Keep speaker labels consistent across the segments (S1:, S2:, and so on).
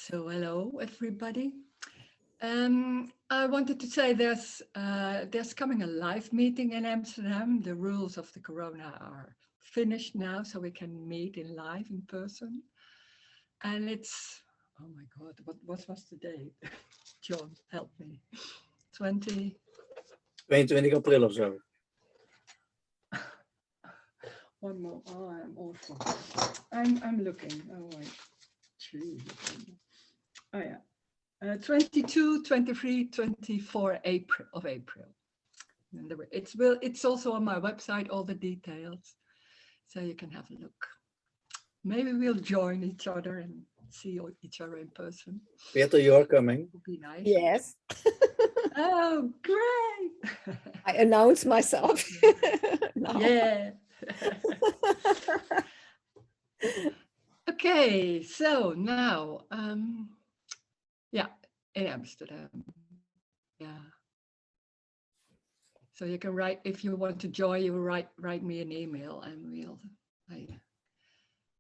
S1: So hello everybody. I wanted to say there's coming a live meeting in Amsterdam. The rules of the corona are finished now, so we can meet in live in person. And it's, oh my God, what was the date? John, help me. 22
S2: april of zo.
S1: One more. Oh, I'm awful. I'm looking. Oh wait. Gee. Oh yeah. 22, 23, 24 April of April. And it's also on my website, all the details, so you can have a look. Maybe we'll join each other and see each other in person.
S2: Peter, you're coming.
S1: Would be nice.
S3: Yes.
S1: Oh, great!
S3: I announce myself.
S1: Yeah. Okay, so now, yeah, in Amsterdam. Yeah. So you can write, if you want to join, you write me an email and I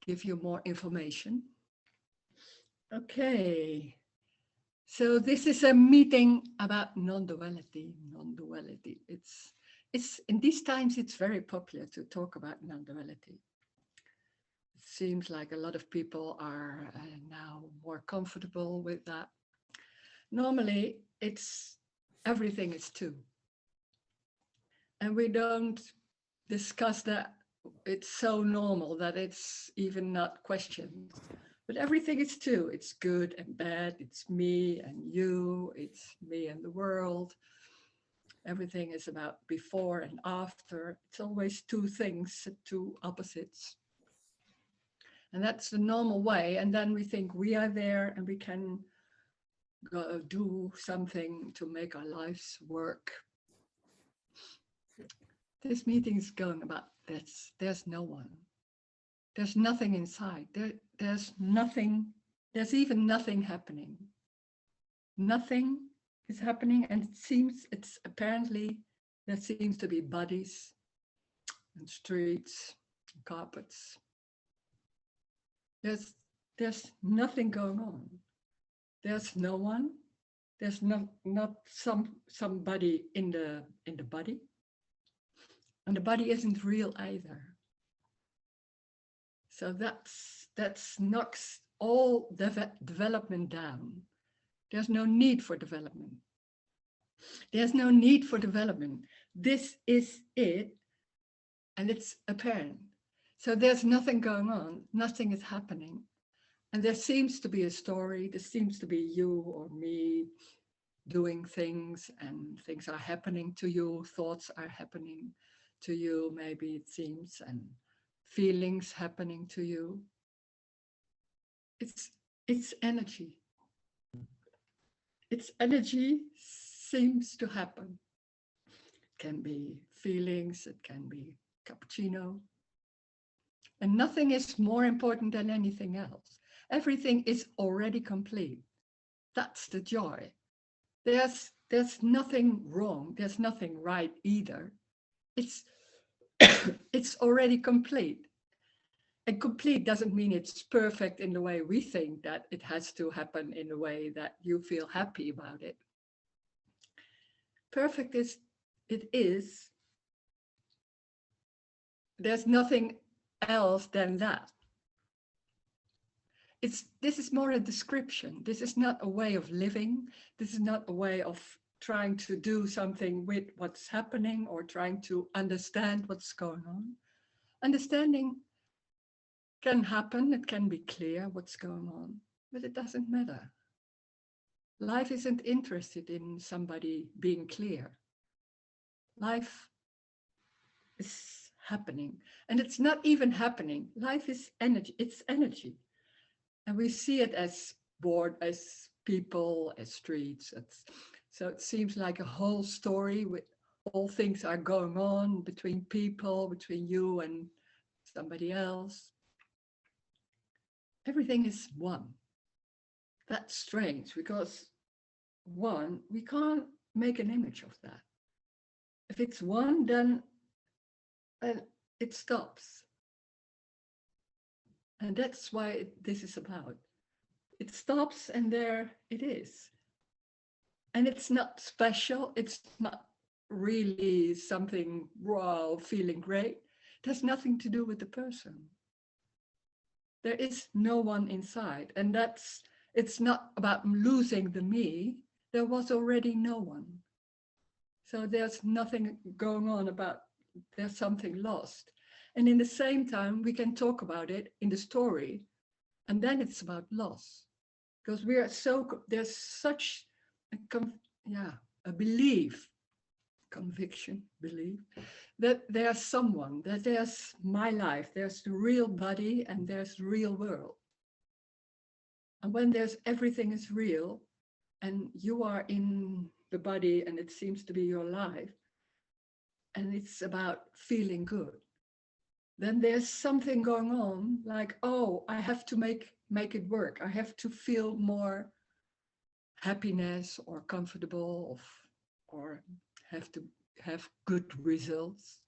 S1: give you more information. Okay. So this is a meeting about non-duality. Non-duality. It's in these times it's very popular to talk about non-duality. It seems like a lot of people are now more comfortable with that. Normally, everything is two. And we don't discuss that. It's so normal that it's even not questioned. But everything is two. It's good and bad. It's me and you. It's me and the world. Everything is about before and after. It's always two things, two opposites. And that's the normal way. And then we think we are there and we can go do something to make our lives work. This meeting is going about this. There's no one. There's nothing inside. There's nothing. There's even nothing happening. Nothing is happening, and it's apparently there seems to be bodies and streets, and carpets. There's nothing going on. There's no one. There's not somebody in the body. And the body isn't real either. So that knocks all development down. There's no need for development. There's no need for development. This is it, and it's apparent. So there's nothing going on. Nothing is happening. And there seems to be a story. There seems to be you or me doing things, and things are happening to you. Thoughts are happening to you, maybe it seems, and feelings happening to you. It's energy. It's energy seems to happen. It can be feelings, it can be cappuccino. And nothing is more important than anything else. Everything is already complete. That's the joy. There's nothing wrong. There's nothing right either. It's already complete. And complete doesn't mean it's perfect in the way we think that it has to happen in a way that you feel happy about it. Perfect is, it is. There's nothing else than that. This is more a description. This is not a way of living. This is not a way of trying to do something with what's happening or trying to understand what's going on. Understanding can happen, it can be clear what's going on, but it doesn't matter. Life isn't interested in somebody being clear. Life is happening, and it's not even happening. Life is energy, it's energy. And we see it as as people, as streets. So it seems like a whole story with all things are going on between people, between you and somebody else. Everything is one. That's strange because one, we can't make an image of that. If it's one, then it stops. And that's why this is about. It stops and there it is. And it's not special. It's not really something, wow, feeling great. It has nothing to do with the person. There is no one inside. And it's not about losing the me. There was already no one. So there's nothing going on about there's something lost. And in the same time, we can talk about it in the story. And then it's about loss. Because we are there's such a belief, conviction, belief, that there's someone, that there's my life, there's the real body and there's the real world. And when everything is real and you are in the body and it seems to be your life, and it's about feeling good, then there's something going on like, oh, I have to make it work. I have to feel more happiness or comfortable or have to have good results.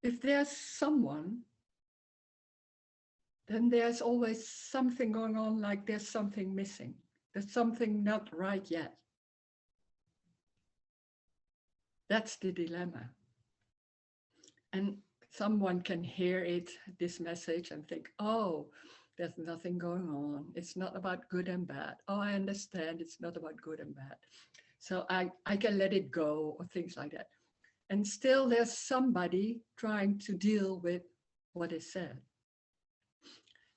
S1: If there's someone, then there's always something going on, like there's something missing. There's something not right yet. That's the dilemma. And someone can hear this message and think, oh, there's nothing going on. It's not about good and bad. Oh, I understand it's not about good and bad. So I can let it go or things like that. And still there's somebody trying to deal with what is said.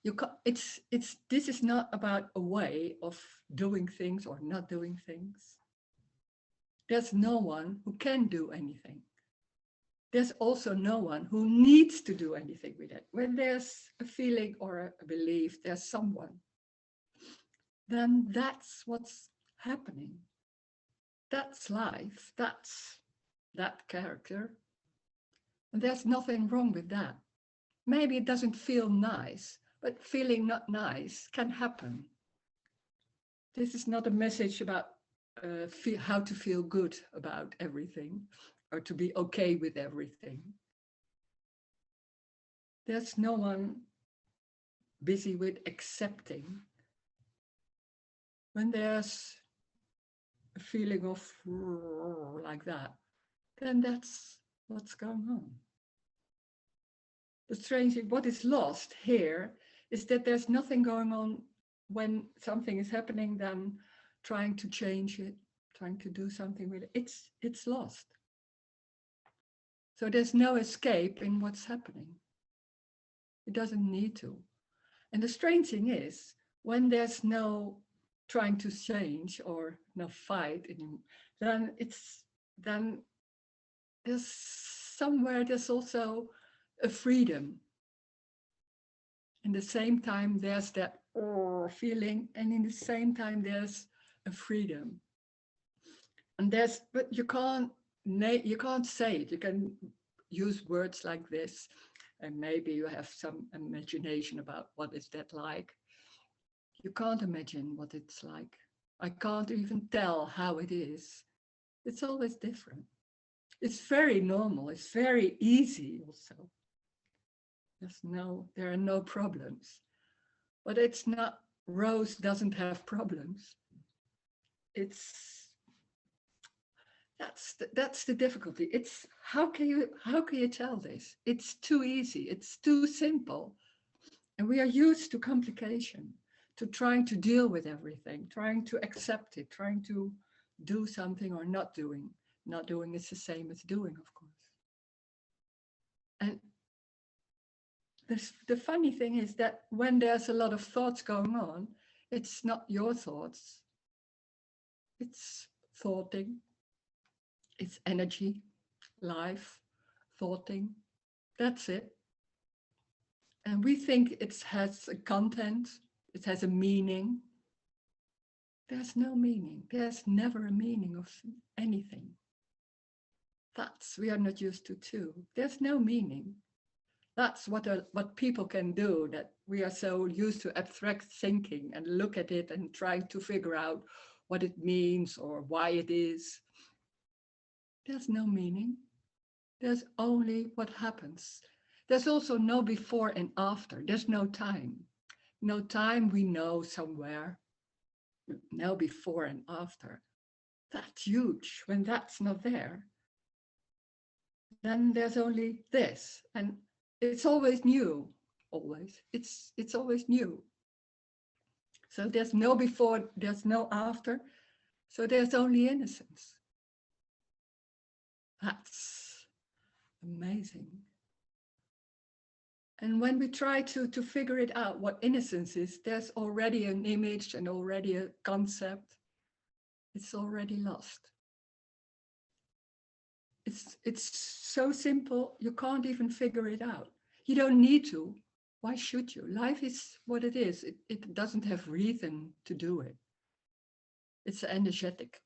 S1: This is not about a way of doing things or not doing things. There's no one who can do anything. There's also no one who needs to do anything with it. When there's a feeling or a belief, there's someone, then that's what's happening. That's life, that's that character. And there's nothing wrong with that. Maybe it doesn't feel nice, but feeling not nice can happen. This is not a message about how to feel good about everything or to be okay with everything. There's no one busy with accepting. When there's a feeling of like that, then that's what's going on. The strange thing, what is lost here is that there's nothing going on when something is happening, then trying to change it, trying to do something with it. It's lost. So there's no escape in what's happening. It doesn't need to. And the strange thing is, when there's no trying to change or no fight, then there's also a freedom. In the same time, there's that feeling, and in the same time, there's a freedom. And but you can't say it. You can use words like this, and maybe you have some imagination about what is that like. You can't imagine what it's like. I can't even tell how it is. It's always different. It's very normal. It's very easy also. There are no problems. But it's not, Rose doesn't have problems. That's the difficulty. It's how can you tell this? It's too easy. It's too simple. And we are used to complication, to trying to deal with everything, trying to accept it, trying to do something or not doing. Not doing is the same as doing, of course. And the funny thing is that when there's a lot of thoughts going on, it's not your thoughts. It's thoughting. It's energy, life, thoughting. That's it. And we think it has a content, it has a meaning. There's no meaning. There's never a meaning of anything. We are not used to too. There's no meaning. That's what people can do, that we are so used to abstract thinking and look at it and trying to figure out what it means or why it is. There's no meaning. There's only what happens. There's also no before and after. There's no time. no time, we know somewhere, no before and after. That's huge. When that's not there, then there's only this, and it's always new, always. It's always new. So there's no before, there's no after, so there's only innocence. That's amazing. And when we try to figure it out, what innocence is, there's already an image and already a concept. It's already lost. It's so simple, you can't even figure it out. You don't need to. Why should you? Life is what it is. It doesn't have reason to do it. It's energetic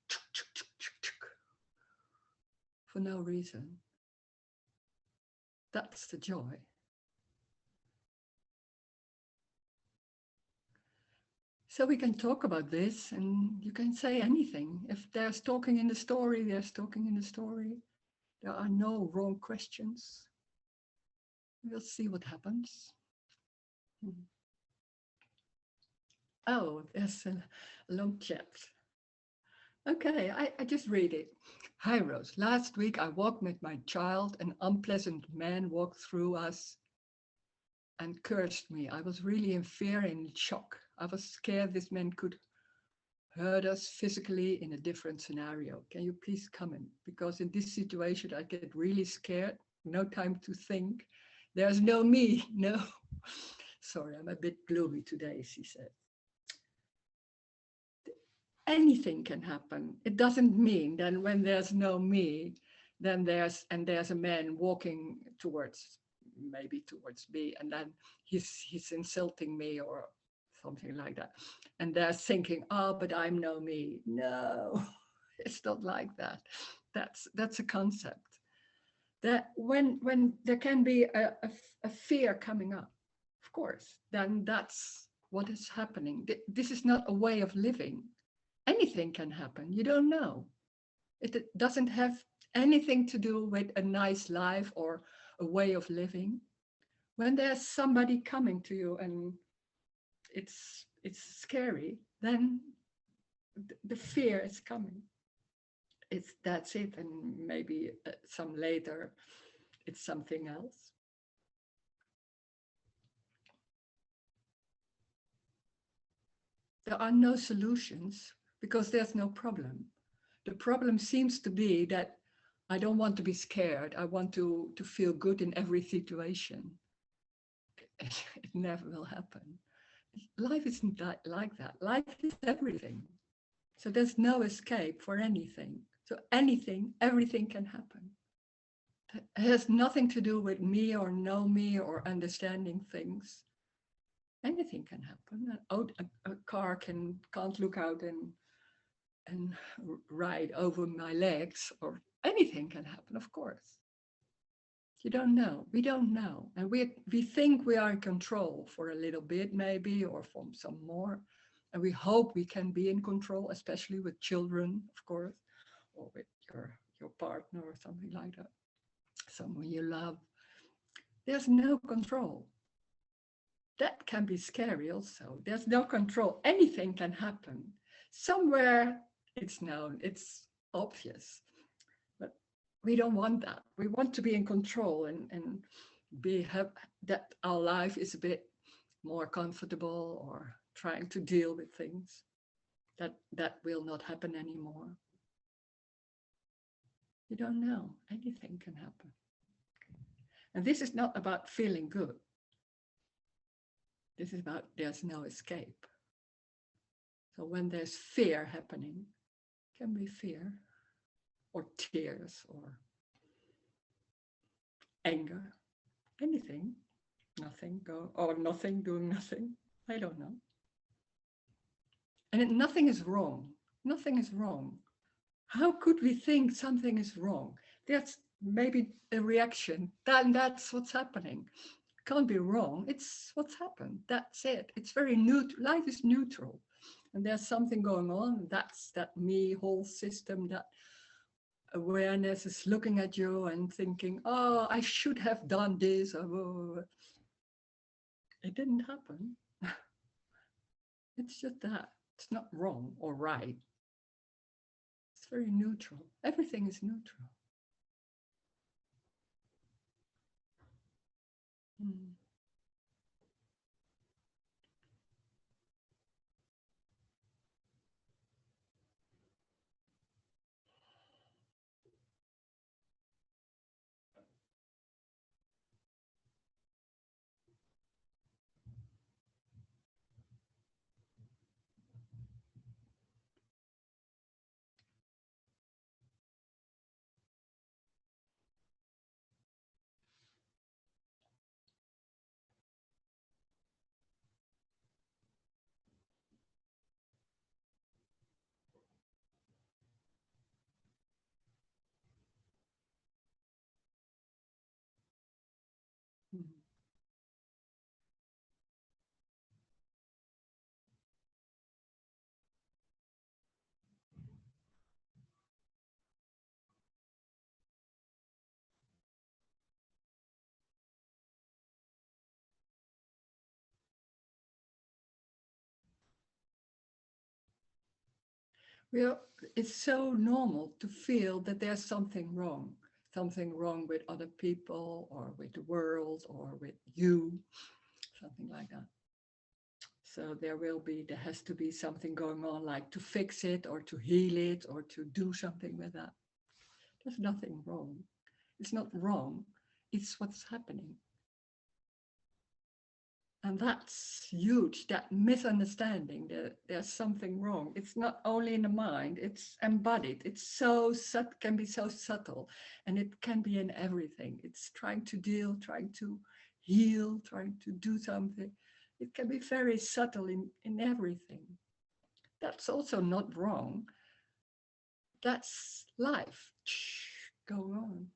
S1: for no reason. That's the joy. So we can talk about this, and you can say anything. If there's talking in the story, there's talking in the story. There are no wrong questions. We'll see what happens. Oh, there's a long chat. Okay, I just read it. Hi, Rose. Last week I walked with my child. An unpleasant man walked through us and cursed me. I was really in fear and in shock. I was scared this man could hurt us physically in a different scenario. Can you please comment? Because in this situation, I get really scared. No time to think. There's no me, no. Sorry, I'm a bit gloomy today, she said. Anything can happen. It doesn't mean that when there's no me, then there's a man walking towards, maybe towards me, and then he's insulting me or something like that. And they're thinking, oh, but I'm no me. No, it's not like that. That's a concept. That when there can be a fear coming up, of course, then that's what is happening. This is not a way of living. Anything can happen. You don't know. It doesn't have anything to do with a nice life or a way of living. When there's somebody coming to you and it's scary, then the fear is coming. That's it, and maybe some later it's something else. There are no solutions because there's no problem. The problem seems to be that I don't want to be scared. I want to feel good in every situation. It never will happen. Life isn't like that. Life is everything. So there's no escape for anything. So anything, everything can happen. It has nothing to do with me or know me or understanding things. Anything can happen. A car can't look out and ride over my legs, or anything can happen, of course. You don't know. We don't know. And we think we are in control for a little bit, maybe, or for some more. And we hope we can be in control, especially with children, of course, or with your partner or something like that. Someone you love. There's no control. That can be scary also. There's no control. Anything can happen. Somewhere it's known, it's obvious. But we don't want that. We want to be in control and have that our life is a bit more comfortable, or trying to deal with things. That will not happen anymore. You don't know. Anything can happen. And this is not about feeling good. This is about there's no escape. So when there's fear happening, it can be fear or tears or anger, anything, nothing, doing nothing. I don't know. And nothing is wrong. Nothing is wrong. How could we think something is wrong? That's maybe a reaction. That's what's happening. Can't be wrong. It's what's happened. That's it. It's very neutral. Life is neutral. And there's something going on. That's that me whole system, that awareness is looking at you and thinking, oh, I should have done this. It didn't happen. It's just that. It's not wrong or right. It's very neutral. Everything is neutral. Mm. Mm. Well, it's so normal to feel that there's something wrong with other people or with the world or with you, something like that. So there has to be something going on, like to fix it or to heal it or to do something with that. There's nothing wrong. It's not wrong. It's what's happening. And that's huge, that misunderstanding that there's something wrong. It's not only in the mind, it's embodied. It's can be so subtle, and it can be in everything. It's trying to deal, trying to heal, trying to do something. It can be very subtle in everything. That's also not wrong. That's life. Go on.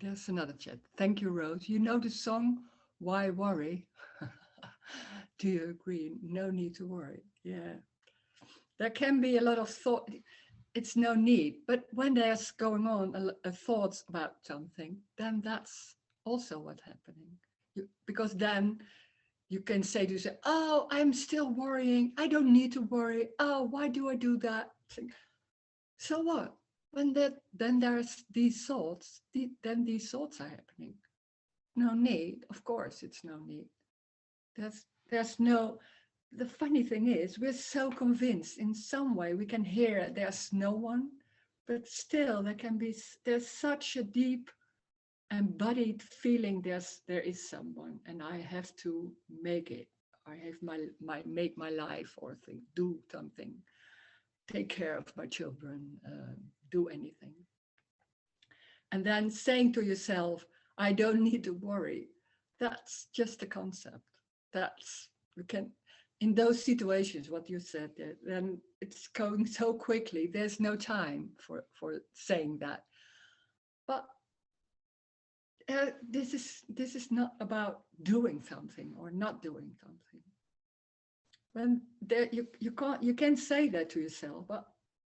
S1: There's another chat. Thank you, Rose. You know the song, Why Worry? Do you agree? No need to worry. Yeah. There can be a lot of thought. It's no need. But when there's going on a thoughts about something, then that's also what's happening. Because then you can say to yourself, oh, I'm still worrying. I don't need to worry. Oh, why do I do that? So what? when then there's these thoughts, then these thoughts are happening. No need, of course, it's no need. There's no, the funny thing is, we're so convinced in some way we can hear there's no one, but still there's such a deep embodied feeling there is someone, and I have to make it. I have make my life or do something, take care of my children, do anything. And then saying to yourself, I don't need to worry. That's just a concept. We can, in those situations, what you said, then it's going so quickly. There's no time for saying that. But this is not about doing something or not doing something. When there, you can say that to yourself, but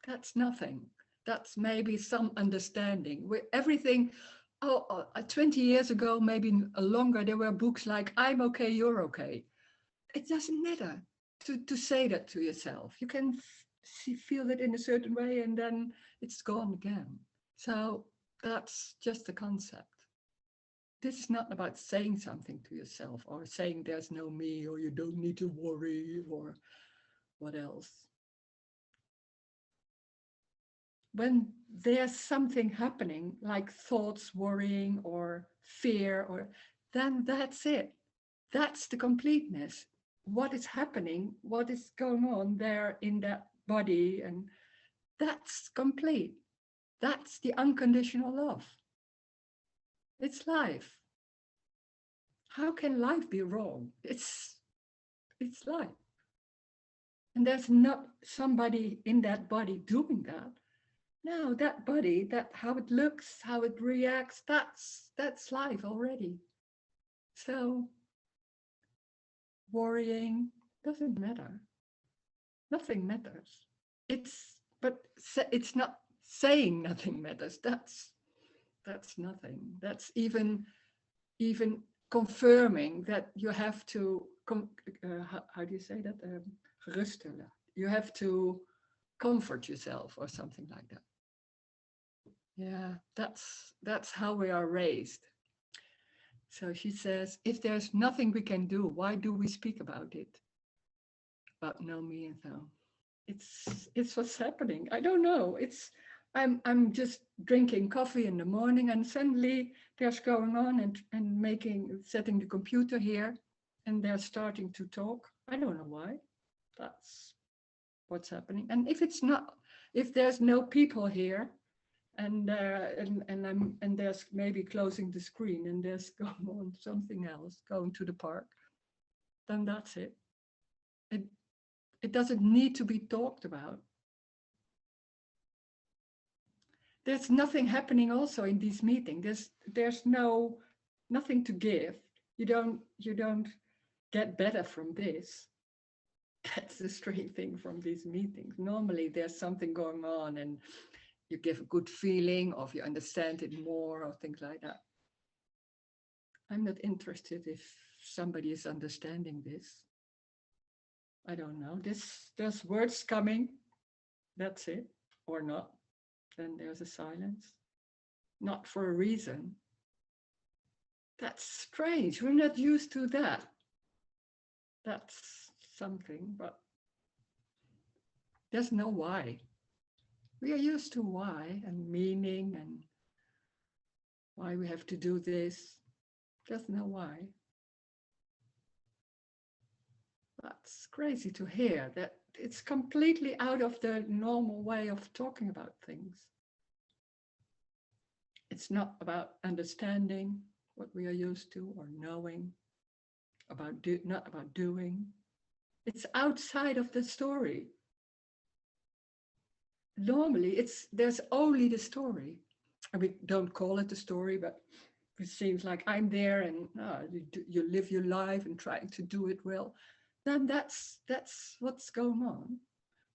S1: that's nothing. That's maybe some understanding. Everything. 20 years ago, maybe longer, there were books like "I'm okay, you're okay." It doesn't matter to say that to yourself. You can feel it in a certain way, and then it's gone again. So that's just a concept. This is not about saying something to yourself or saying there's no me or you don't need to worry or what else. When there's something happening like thoughts, worrying or fear, then that's it. That's the completeness. What is happening, what is going on there in that body, and that's complete. That's the unconditional love. It's life. How can life be wrong? It's life. And there's not somebody in that body doing that. No, that body, that how it looks, how it reacts, that's life already. So worrying doesn't matter. Nothing matters. But it's not saying nothing matters. That's nothing. That's even confirming that you have to, how do you say that? Geruststellen. You have to comfort yourself or something like that. Yeah, that's how we are raised. So she says, if there's nothing we can do, why do we speak about it? About no me and so. It's what's happening. I don't know. I'm just drinking coffee in the morning, and suddenly there's going on and setting the computer here, and they're starting to talk. I don't know why. That's what's happening. And if there's no people here, and there's maybe closing the screen, and there's going on something else, going to the park, then that's it. It doesn't need to be talked about. There's nothing happening also in this meeting. There's nothing to give. You don't get better from this. That's the strange thing from these meetings. Normally there's something going on and you give a good feeling, or if you understand it more, or things like that. I'm not interested if somebody is understanding this. I don't know. There's words coming. That's it, or not. Then there's a silence. Not for a reason. That's strange. We're not used to that. That's something, but there's no why. We are used to why and meaning and why we have to do this. There's no why. That's crazy to hear, that it's completely out of the normal way of talking about things. It's not about understanding what we are used to or knowing, not about doing. It's outside of the story. Normally, there's only the story. And we don't call it the story, but it seems like I'm there and you live your life and trying to do it well. Then that's what's going on.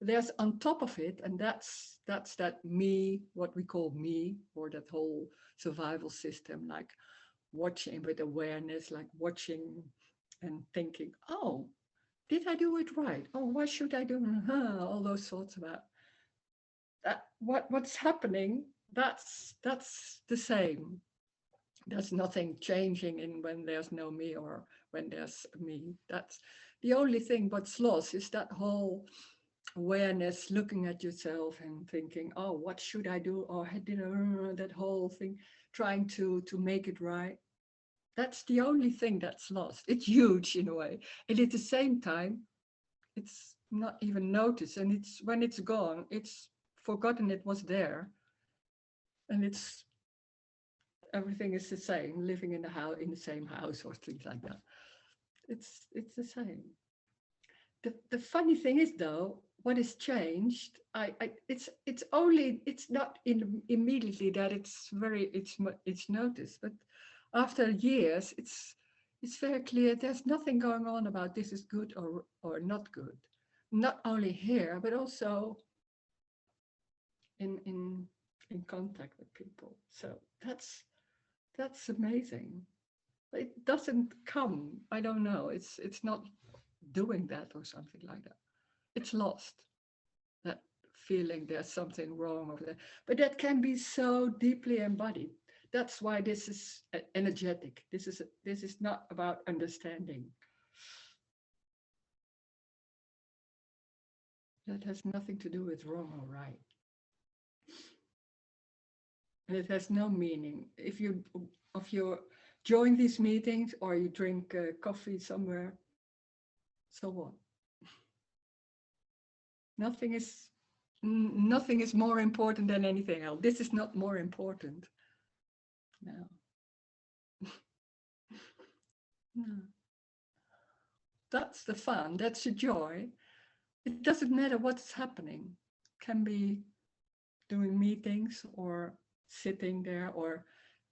S1: There's on top of it, and that's that me, what we call me, or that whole survival system, like watching with awareness, like watching and thinking, oh, did I do it right? Oh, why should I do it? All those thoughts about that. what's happening, that's the same. There's nothing changing in when there's no me or when there's me. That's the only thing what's lost is that whole awareness, looking at yourself and thinking, oh, what should I do? Or I did that whole thing, trying to make it right. That's the only thing that's lost. It's huge in a way. And at the same time, it's not even noticed. And it's when it's gone, it's forgotten it was there. And it's everything is the same, living in the house, in the same house or things like that. It's the same. The funny thing is though, what has changed, it's only, it's not immediately that it's noticed, but after years, it's very clear there's nothing going on about this is good or not good. Not only here, but also in contact with people. So that's amazing. It doesn't come, I don't know, it's not doing that or something like that. It's lost, that feeling there's something wrong over there. But that can be so deeply embodied. That's why this is energetic. This is not about understanding. That has nothing to do with wrong or right. And it has no meaning. If you join these meetings or you drink coffee somewhere, so what? Nothing is more important than anything else. This is not more important. No. No. That's the fun. That's the joy. It doesn't matter what's happening. It can be doing meetings or sitting there, or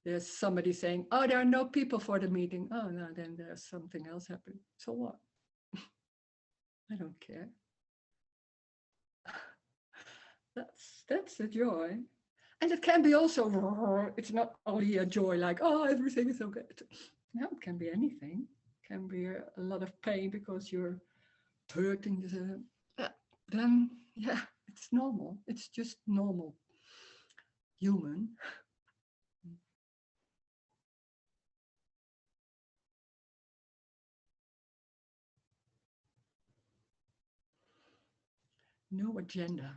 S1: there's somebody saying, oh, there are no people for the meeting. Oh, no, then there's something else happening. So what? I don't care. That's the joy. And it can be also, it's not only a joy like, oh, everything is okay. No, it can be anything. It can be a lot of pain because you're hurting yourself. Then, yeah, it's normal. It's just normal. Human. No agenda.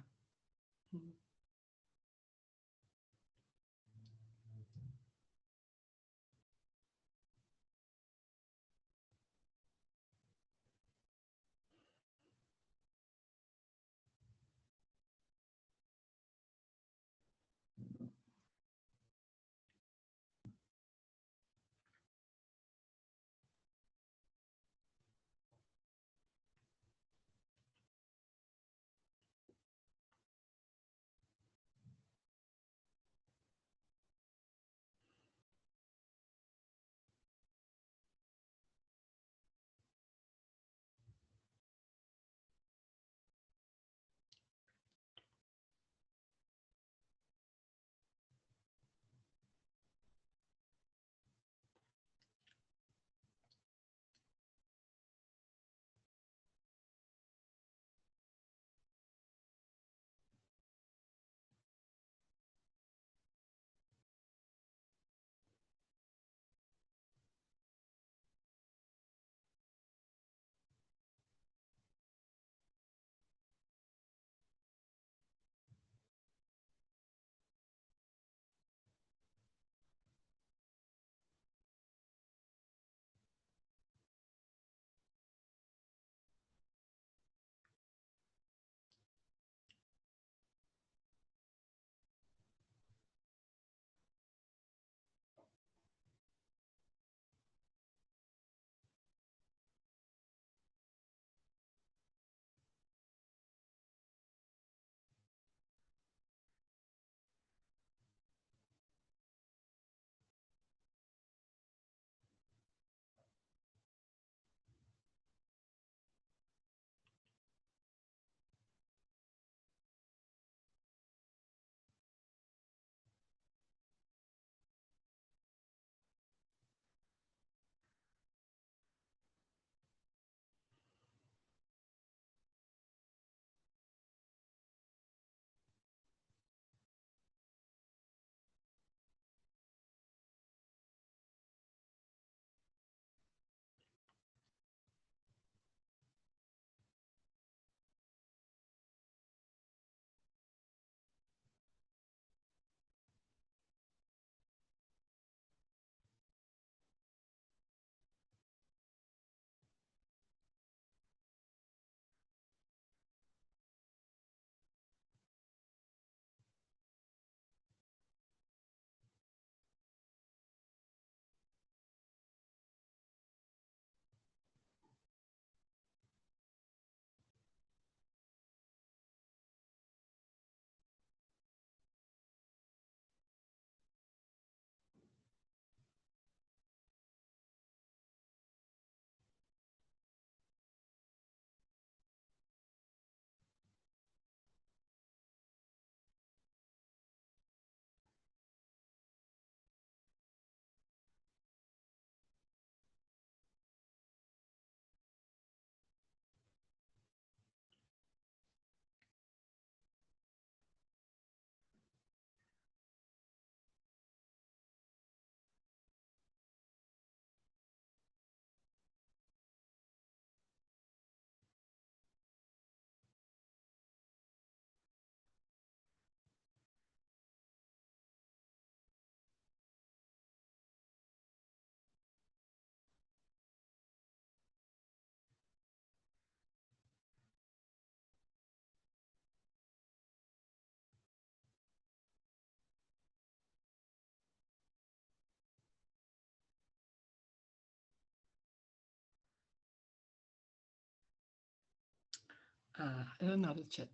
S1: Another chat.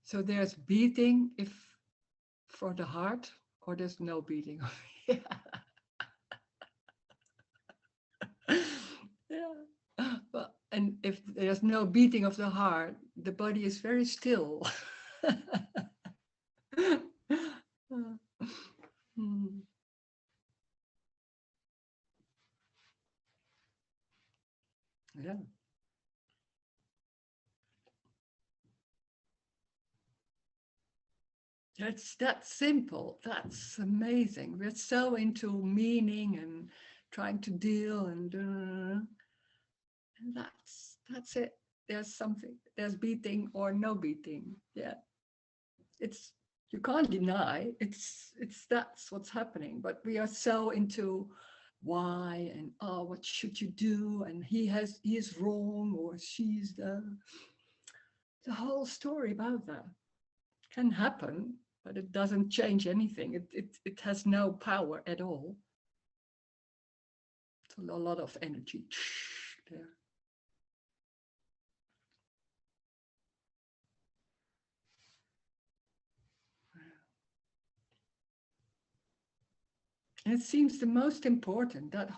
S1: So there's beating if for the heart, or there's no beating. Yeah. Yeah. Well, and if there's no beating of the heart, the body is very still. Hmm. Yeah. That's simple. That's amazing. We're so into meaning and trying to deal and that's it. There's something. There's beating or no beating. Yeah. It's you can't deny. It's that's what's happening. But we are so into why and oh, what should you do? And he is wrong or she's the whole story about that. Can happen, but it doesn't change anything. It has no power at all. It's a lot of energy there. And it seems the most important, that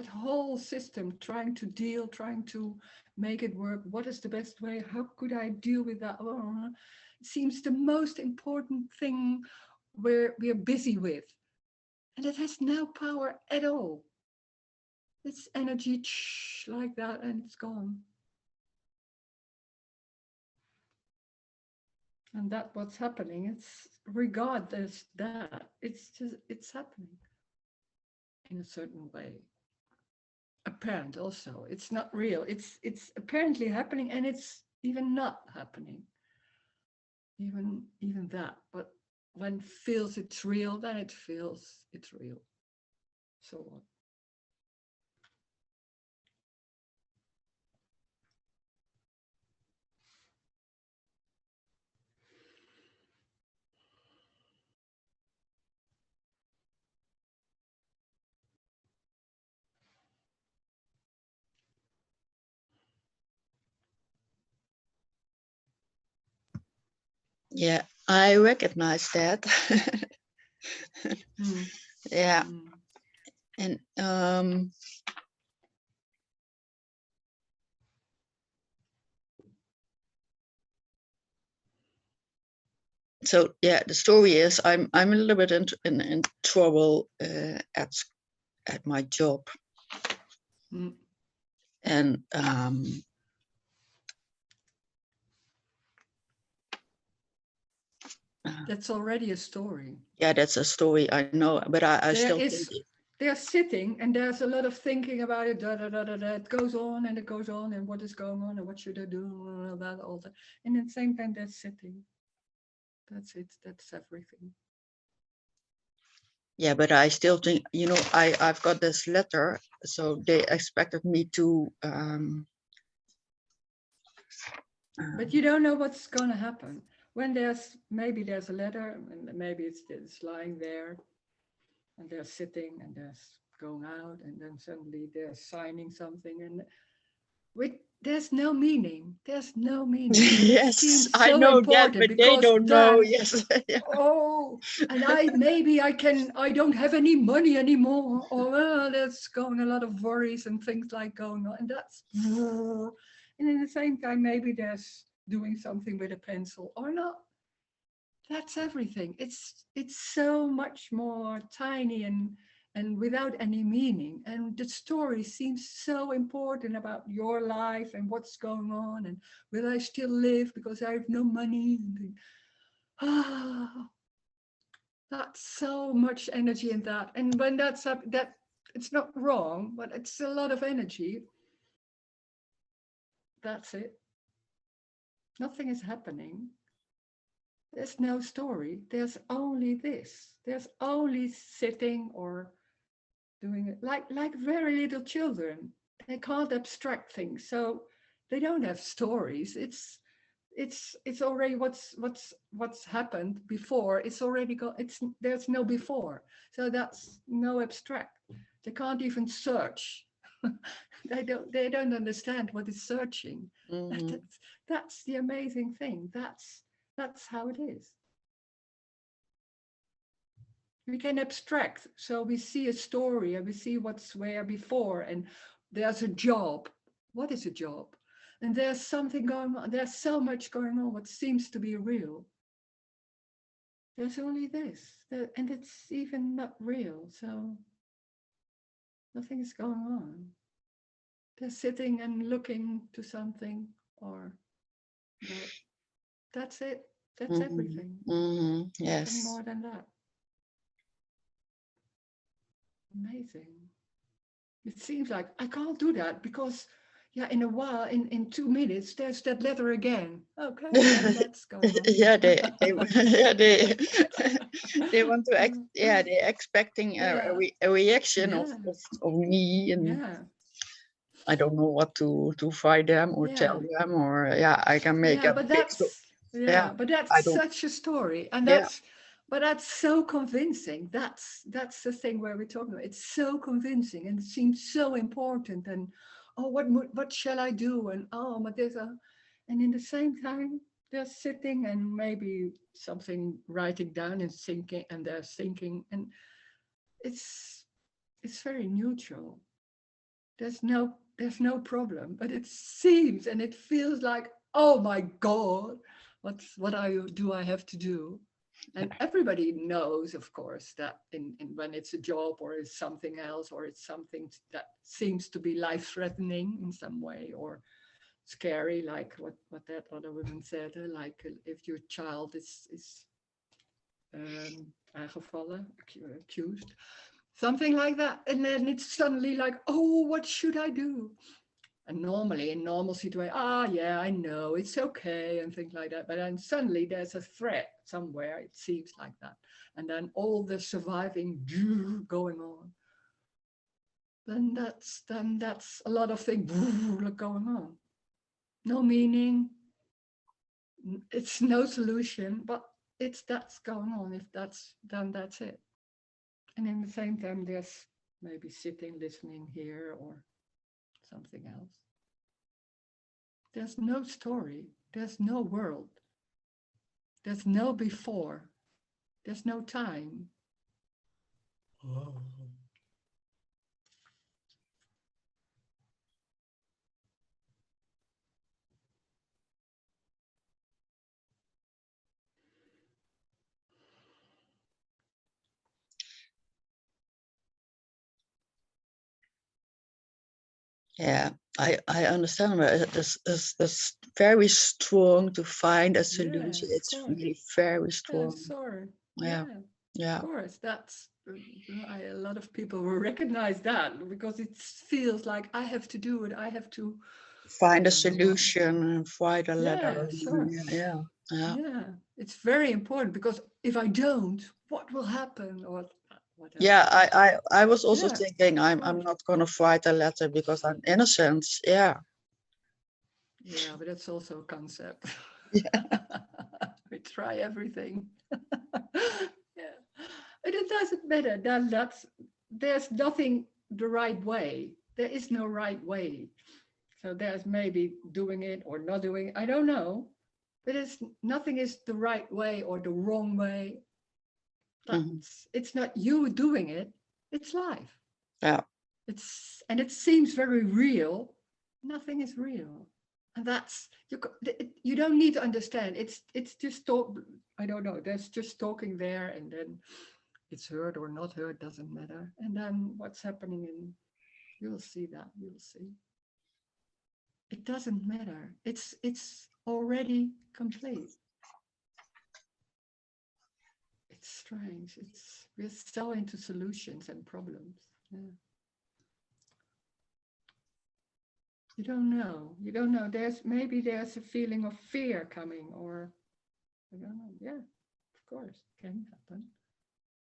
S1: whole system, trying to deal, trying to make it work. What is the best way? How could I deal with that? It seems the most important thing we're busy with. And it has no power at all. It's energy like that and it's gone. And that's what's happening. It's regardless that it's happening in a certain way. Apparent also. It's not real. It's apparently happening and it's even not happening. Even that. But when it feels it's real, then it feels it's real. So on.
S4: Yeah, I recognize that. Yeah, and so yeah, the story is I'm a little bit in trouble at my job, and
S1: that's already a story.
S4: Yeah, that's a story, I know, but I still think
S1: they're sitting and there's a lot of thinking about it. It goes on and it goes on, and what is going on and what should I do about all that. And at the same time, they're sitting. That's it. That's everything.
S4: Yeah, but I still think, you know, I've got this letter, so they expected me to.
S1: But you don't know what's going to happen. When maybe there's a letter, and maybe it's lying there, and they're sitting, and they're going out, and then suddenly they're signing something, and there's no meaning. There's no meaning.
S4: Yes,
S1: seems
S4: I
S1: so
S4: know
S1: important
S4: that, but they don't know.
S1: then,
S4: Yes. Yeah.
S1: Oh, and I don't have any money anymore. Or there's going a lot of worries and things like going on, and that's. And at the same time, maybe there's doing something with a pencil or not. That's everything. It's so much more tiny and without any meaning. And the story seems so important about your life and what's going on and will I still live because I have no money. That's so much energy in that. And when that's up, that it's not wrong, but it's a lot of energy. That's it. Nothing is happening. There's no story. There's only this. There's only sitting or doing it like very little children. They can't abstract things, so they don't have stories. It's already what's happened before. It's already got. There's no before, so that's no abstract. They can't even search. They don't understand what is searching.
S4: Mhm.
S1: That's the amazing thing. That's how it is. We can abstract. So we see a story and we see what's where before, and there's a job. What is a job? And there's something going on. There's so much going on what seems to be real. There's only this, and it's even not real. So nothing is going on. They're sitting and looking to something, or that's it. That's
S4: Mhm.
S1: everything.
S4: Mhm.
S1: Nothing
S4: Yes.
S1: more than that. Amazing. It seems like I can't do that because, yeah, in a while, in 2 minutes, there's that letter again. Okay, and that's going on.
S4: Yeah, yeah, they want to act. Yeah, they're expecting
S1: Yeah.
S4: a reaction
S1: Yeah.
S4: of me, and
S1: Yeah.
S4: I don't know what to fight them or
S1: Yeah.
S4: tell them, or yeah, I can make
S1: Yeah,
S4: a
S1: but
S4: big
S1: yeah, but
S4: I
S1: that's
S4: don't.
S1: such a story, and
S4: Yeah.
S1: that's so convincing. That's the thing where we're talking about. It's so convincing, and it seems so important. And oh, what shall I do? And oh, but there's a, and in the same time, they're sitting and maybe something writing down and thinking, and they're thinking, and it's very neutral. There's no problem, but it seems and it feels like, oh my God, do I have to do? And everybody knows, of course, that in when it's a job or it's something else, or it's something that seems to be life-threatening in some way, or scary, like what that other woman said, like if your child is aangevallen, accused, something like that. And then it's suddenly like, oh, what should I do? And normally in normal situation, yeah, I know, it's okay, and things like that. But then suddenly there's a threat somewhere, it seems like that. And then all the surviving going on. Then that's a lot of things going on. No meaning, it's no solution, but that's going on. If that's done, that's it. And in the same time, there's maybe sitting, listening here, or something else. There's no story. There's no world. There's no before. There's no time. Oh.
S4: Yeah, I understand, but it's very strong to find a solution.
S1: Yeah, of
S4: It's
S1: course.
S4: really very
S1: Yeah,
S4: strong.
S1: sorry.
S4: Yeah,
S1: Yeah,
S4: yeah.
S1: of course. That's a lot of people will recognize that because it feels like I have to do it. I have to
S4: Find a
S1: don't know what.
S4: solution and find a letter.
S1: Yeah, sure.
S4: Yeah, yeah.
S1: Yeah, it's very important because if I don't, what will happen, or whatever.
S4: Yeah, I was also
S1: Yeah,
S4: thinking I'm
S1: course.
S4: not gonna fight a letter because I'm innocent. Yeah.
S1: Yeah, but that's also a concept.
S4: Yeah.
S1: We try everything. Yeah, but it doesn't matter. There's nothing the right way. There is no right way. So there's maybe doing it or not doing it. I don't know. But nothing is the right way or the wrong way.
S4: Mhm.
S1: It's not you doing it. It's life.
S4: Yeah.
S1: And it seems very real. Nothing is real. And that's you don't need to understand. It's just talk. I don't know. There's just talking there, and then it's heard or not heard, doesn't matter. And then what's happening you'll see that. You'll see. It doesn't matter. It's already complete. It's strange. We're so into solutions and problems. Yeah. You don't know. You don't know. There's a feeling of fear coming, or I don't know. Yeah, of course, can happen.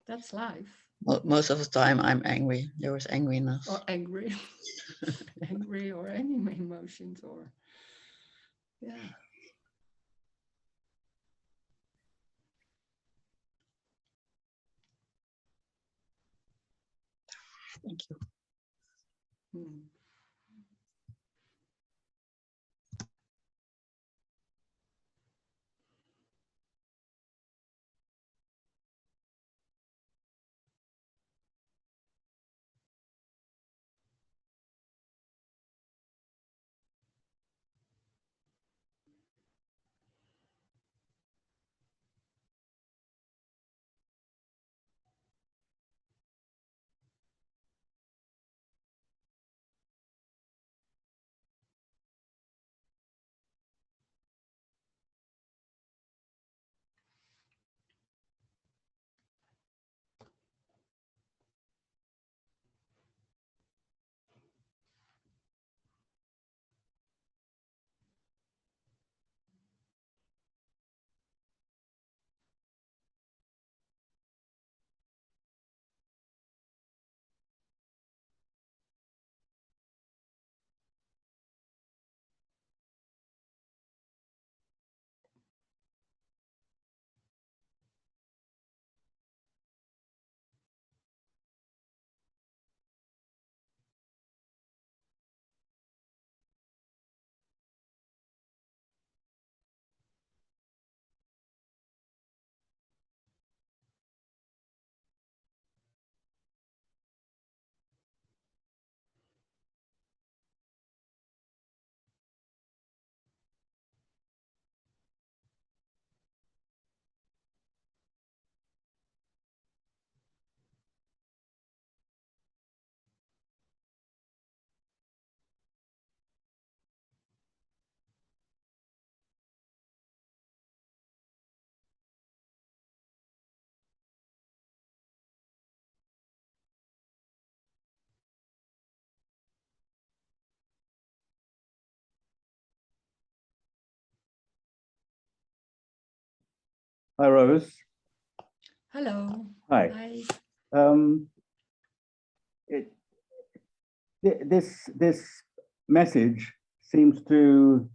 S1: That's life.
S4: Most of the time I'm angry. There was angriness.
S1: Or angry, angry, or any emotions, or yeah.
S4: Thank you.
S1: Hmm.
S5: Hi, Rose.
S1: Hello.
S5: Hi.
S1: Hi.
S5: Um, this message seems to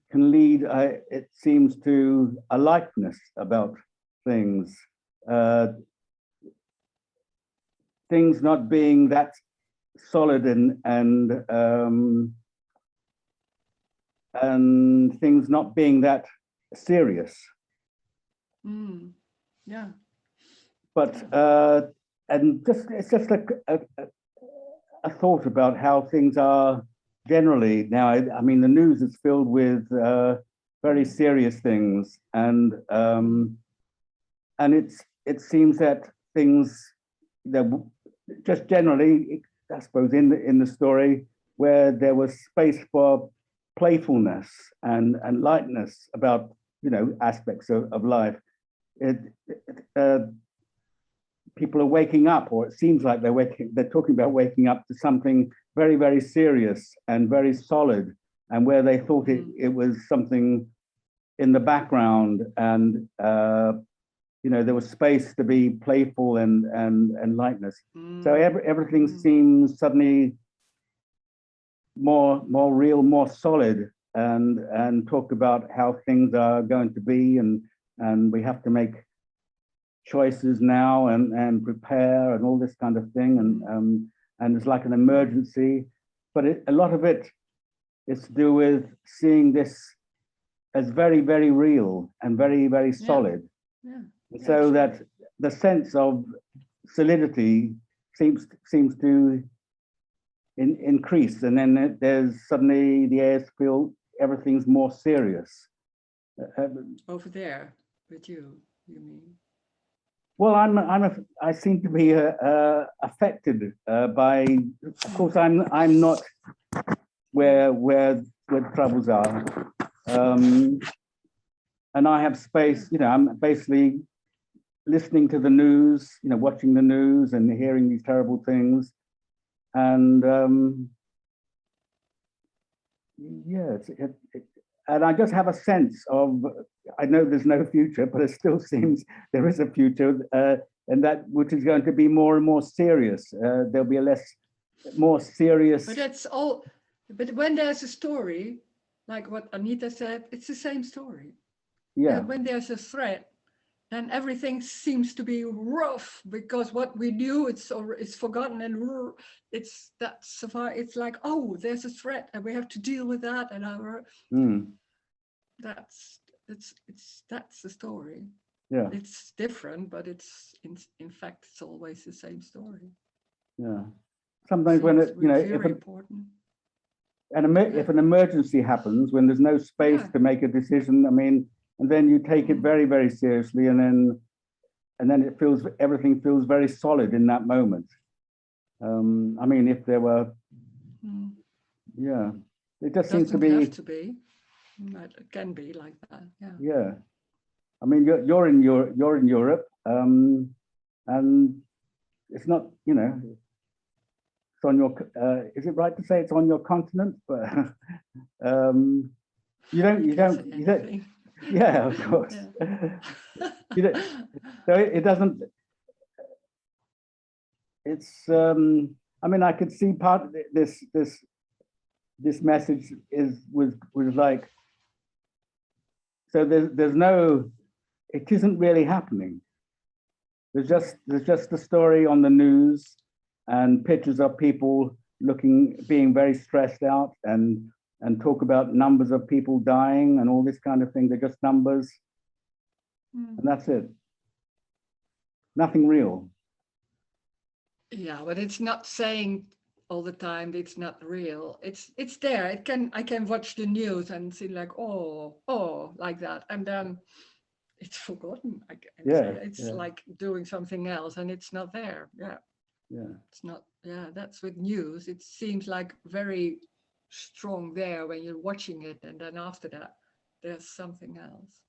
S5: can lead. It seems to a lightness about things. Things not being that solid and things not being that serious.
S1: Yeah.
S5: But and just it's just a thought about how things are generally now. I mean, the news is filled with very serious things, and it seems that things that just generally, I suppose, in the story where there was space for playfulness and lightness about aspects of life. People are waking up, or it seems like they're talking about waking up to something very, very serious and very solid, and where they thought it was something in the background, and there was space to be playful and lightness. So everything seems suddenly more real, more solid, and talk about how things are going to be, and we have to make choices now and prepare and all this kind of thing, and it's like an emergency, but a lot of it is to do with seeing this as very, very real and very, very solid. So that the sense of solidity seems to increase, and then there's suddenly the air feel everything's more serious.
S1: Over there with you mean?
S5: Well, I seem to be affected by. Of course, I'm not where the troubles are, and I have space. I'm basically listening to the news, watching the news and hearing these terrible things, and and I just have a sense of, I know there's no future, but it still seems there is a future, and that which is going to be more and more serious. There'll be more serious.
S1: But that's all. But when there's a story, like what Anita said, it's the same story.
S5: Yeah.
S1: When there's a threat, then everything seems to be rough, because what we knew, it's forgotten, and it's like, oh, there's a threat and we have to deal with that, and that's the story.
S5: Yeah,
S1: it's different, but it's in fact it's always the same story.
S5: Yeah, sometimes when it
S1: very important.
S5: If an emergency happens, when there's no space to make a decision, I mean, and then you take it very, very seriously, and then everything feels very solid in that moment. I mean, if there were, it just seems to be.
S1: Have to be, but it can be like that.
S5: Yeah, I mean, you're in Europe, and it's not, it's on your. Is it right to say it's on your continent? But you don't. Yeah, of course. So it doesn't. It's. I mean, I could see part of this message was like. So there's no. It isn't really happening. There's just the story on the news, and pictures of people being very stressed out, and talk about numbers of people dying and all this kind of thing. They're just numbers, and that's it. Nothing real.
S1: Yeah, but it's not saying all the time that it's not real. It's there. I can watch the news and see like, oh, like that, and then it's forgotten. It's like doing something else, and it's not there. It's not. That's with news. It seems like very strong there when you're watching it, and then after that there's something else.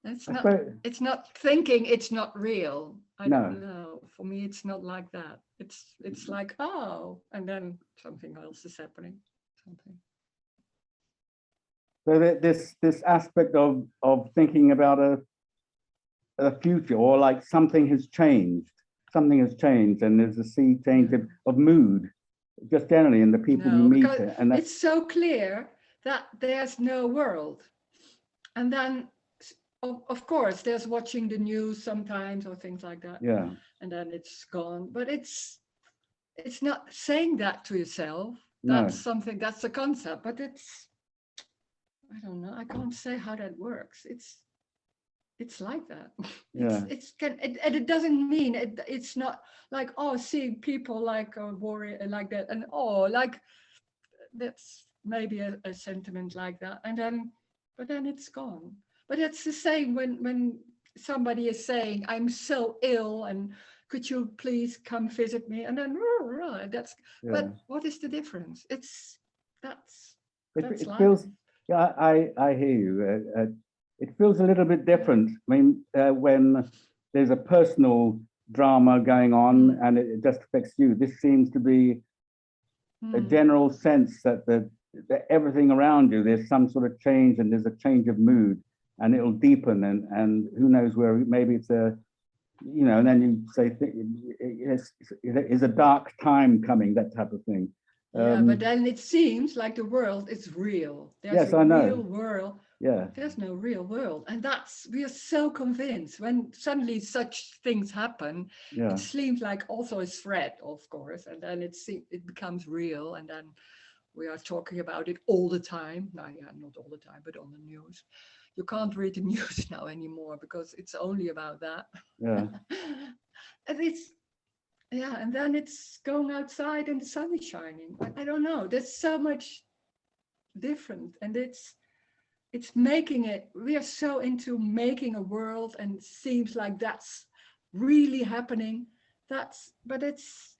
S1: It's not thinking it's not real. I don't know. For me, it's not like that. It's like, oh, and then something else is happening.
S5: So this aspect of thinking about a future, or like something has changed. Something has changed, and there's a sea change of mood, just generally in the people you
S1: No,
S5: meet.
S1: because
S5: And that's,
S1: it's so clear that there's no world. And then, of course, there's watching the news sometimes or things like that.
S5: yeah,
S1: And then it's gone. But it's not saying that to yourself.
S5: no,
S1: That's something, that's a concept, but it's, I don't know, I can't say how that works. It's like that.
S5: yeah,
S1: And it doesn't mean it's not like, oh, seeing people like a warrior like that, and oh, like that's maybe a sentiment like that, and then but then it's gone. But it's the same when somebody is saying, I'm so ill, and could you please come visit me, and then that's
S5: yeah.
S1: but what is the difference? That's
S5: It
S1: life.
S5: feels, yeah, I hear you. It feels a little bit different. I mean, when there's a personal drama going on and it just affects you. This seems to be a general sense that that everything around you, there's some sort of change, and there's a change of mood, and it'll deepen, and who knows where, maybe it's a, you know, and then you say it's a dark time coming, that type of thing.
S1: Yeah, but then it seems like the world is real. There's
S5: Yes,
S1: a
S5: I know.
S1: real world.
S5: Yeah,
S1: There's no real world. And we are so convinced when suddenly such things happen,
S5: yeah,
S1: it seems like also a threat, of course. And then it becomes real. And then we are talking about it all the time. No, yeah, not all the time, but on the news. You can't read the news now anymore because it's only about that.
S5: yeah,
S1: And yeah, and then it's going outside and the sun is shining. I don't know. There's so much different, and it's making it. We are so into making a world, and it seems like that's really happening. But it's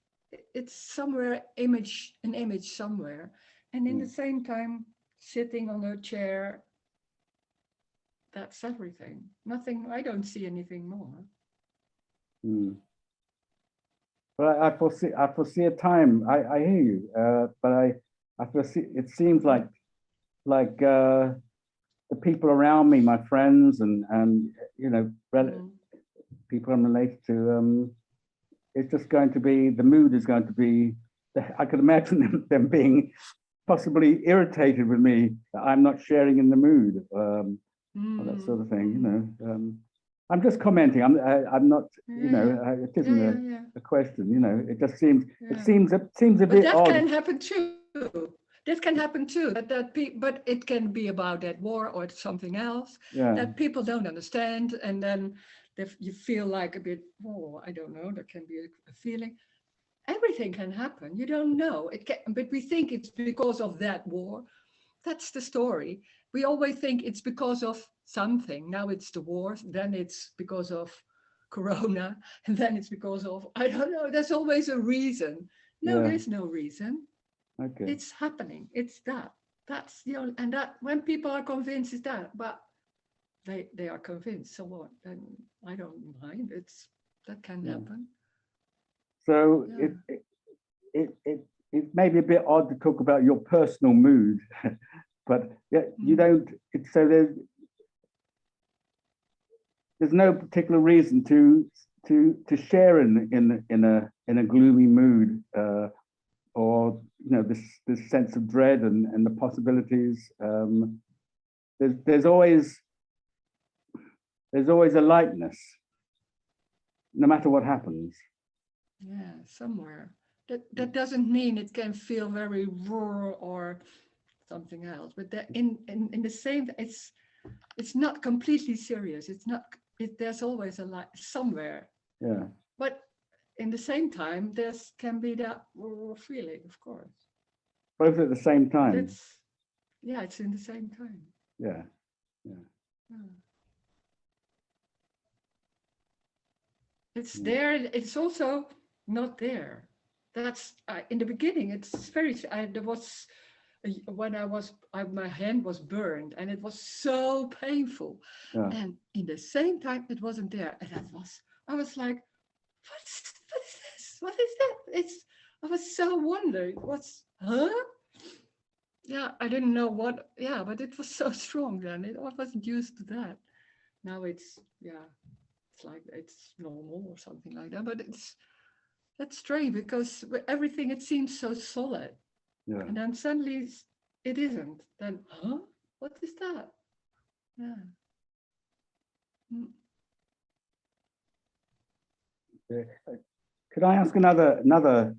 S1: somewhere an image somewhere, and in the same time, sitting on a chair. That's everything. Nothing. I don't see anything more.
S5: mm. But I foresee a time. I hear you, but I foresee. It seems like the people around me, my friends, and you know, people I'm related to. It's just going to be, the mood is going to be. I could imagine them being possibly irritated with me that I'm not sharing in the mood, or that sort of thing. You know. I'm just commenting. I'm not. You know, it isn't a question. You know, it just seems. It seems a
S1: But
S5: bit
S1: that
S5: odd.
S1: can happen too. That can happen too. But it can be about that war or something else
S5: Yeah.
S1: that people don't understand, and then you feel like a bit. Oh, I don't know. There can be a feeling. Everything can happen. You don't know. It can, but we think it's because of that war. That's the story. We always think it's because of something. Now it's the war. Then it's because of Corona, and then it's because of, I don't know. There's always a reason. No,
S5: Yeah.
S1: there's no reason.
S5: Okay.
S1: It's happening. It's that. That's the only, and that when people are convinced it's that, but they are convinced. So what? Then I don't mind. That can happen.
S5: So it may be a bit odd to talk about your personal mood, but yeah, you don't. So there's no particular reason to share in a gloomy mood, or you know, this sense of dread and the possibilities. There's always a lightness, no matter what happens.
S1: Yeah, somewhere. That doesn't mean it can feel very raw or something else, but that in the same, it's not completely serious. It's not. There's always a light somewhere.
S5: Yeah.
S1: But in the same time, can be that raw feeling, of course.
S5: Both at the same time.
S1: It's in the same time.
S5: Yeah.
S1: It's there. It's also not there. That's in the beginning. It's very. There was when my hand was burned, and it was so painful.
S5: Yeah.
S1: And in the same time, it wasn't there, and I was like, what is this? What is that? I was so wondering. Yeah, I didn't know what. Yeah, but it was so strong then. I wasn't used to that. Now it's like it's normal or something like that. But that's strange because everything, it seems so solid.
S5: Yeah.
S1: And then suddenly it isn't. Then, huh? What is that? Yeah. Mm.
S5: Could I ask another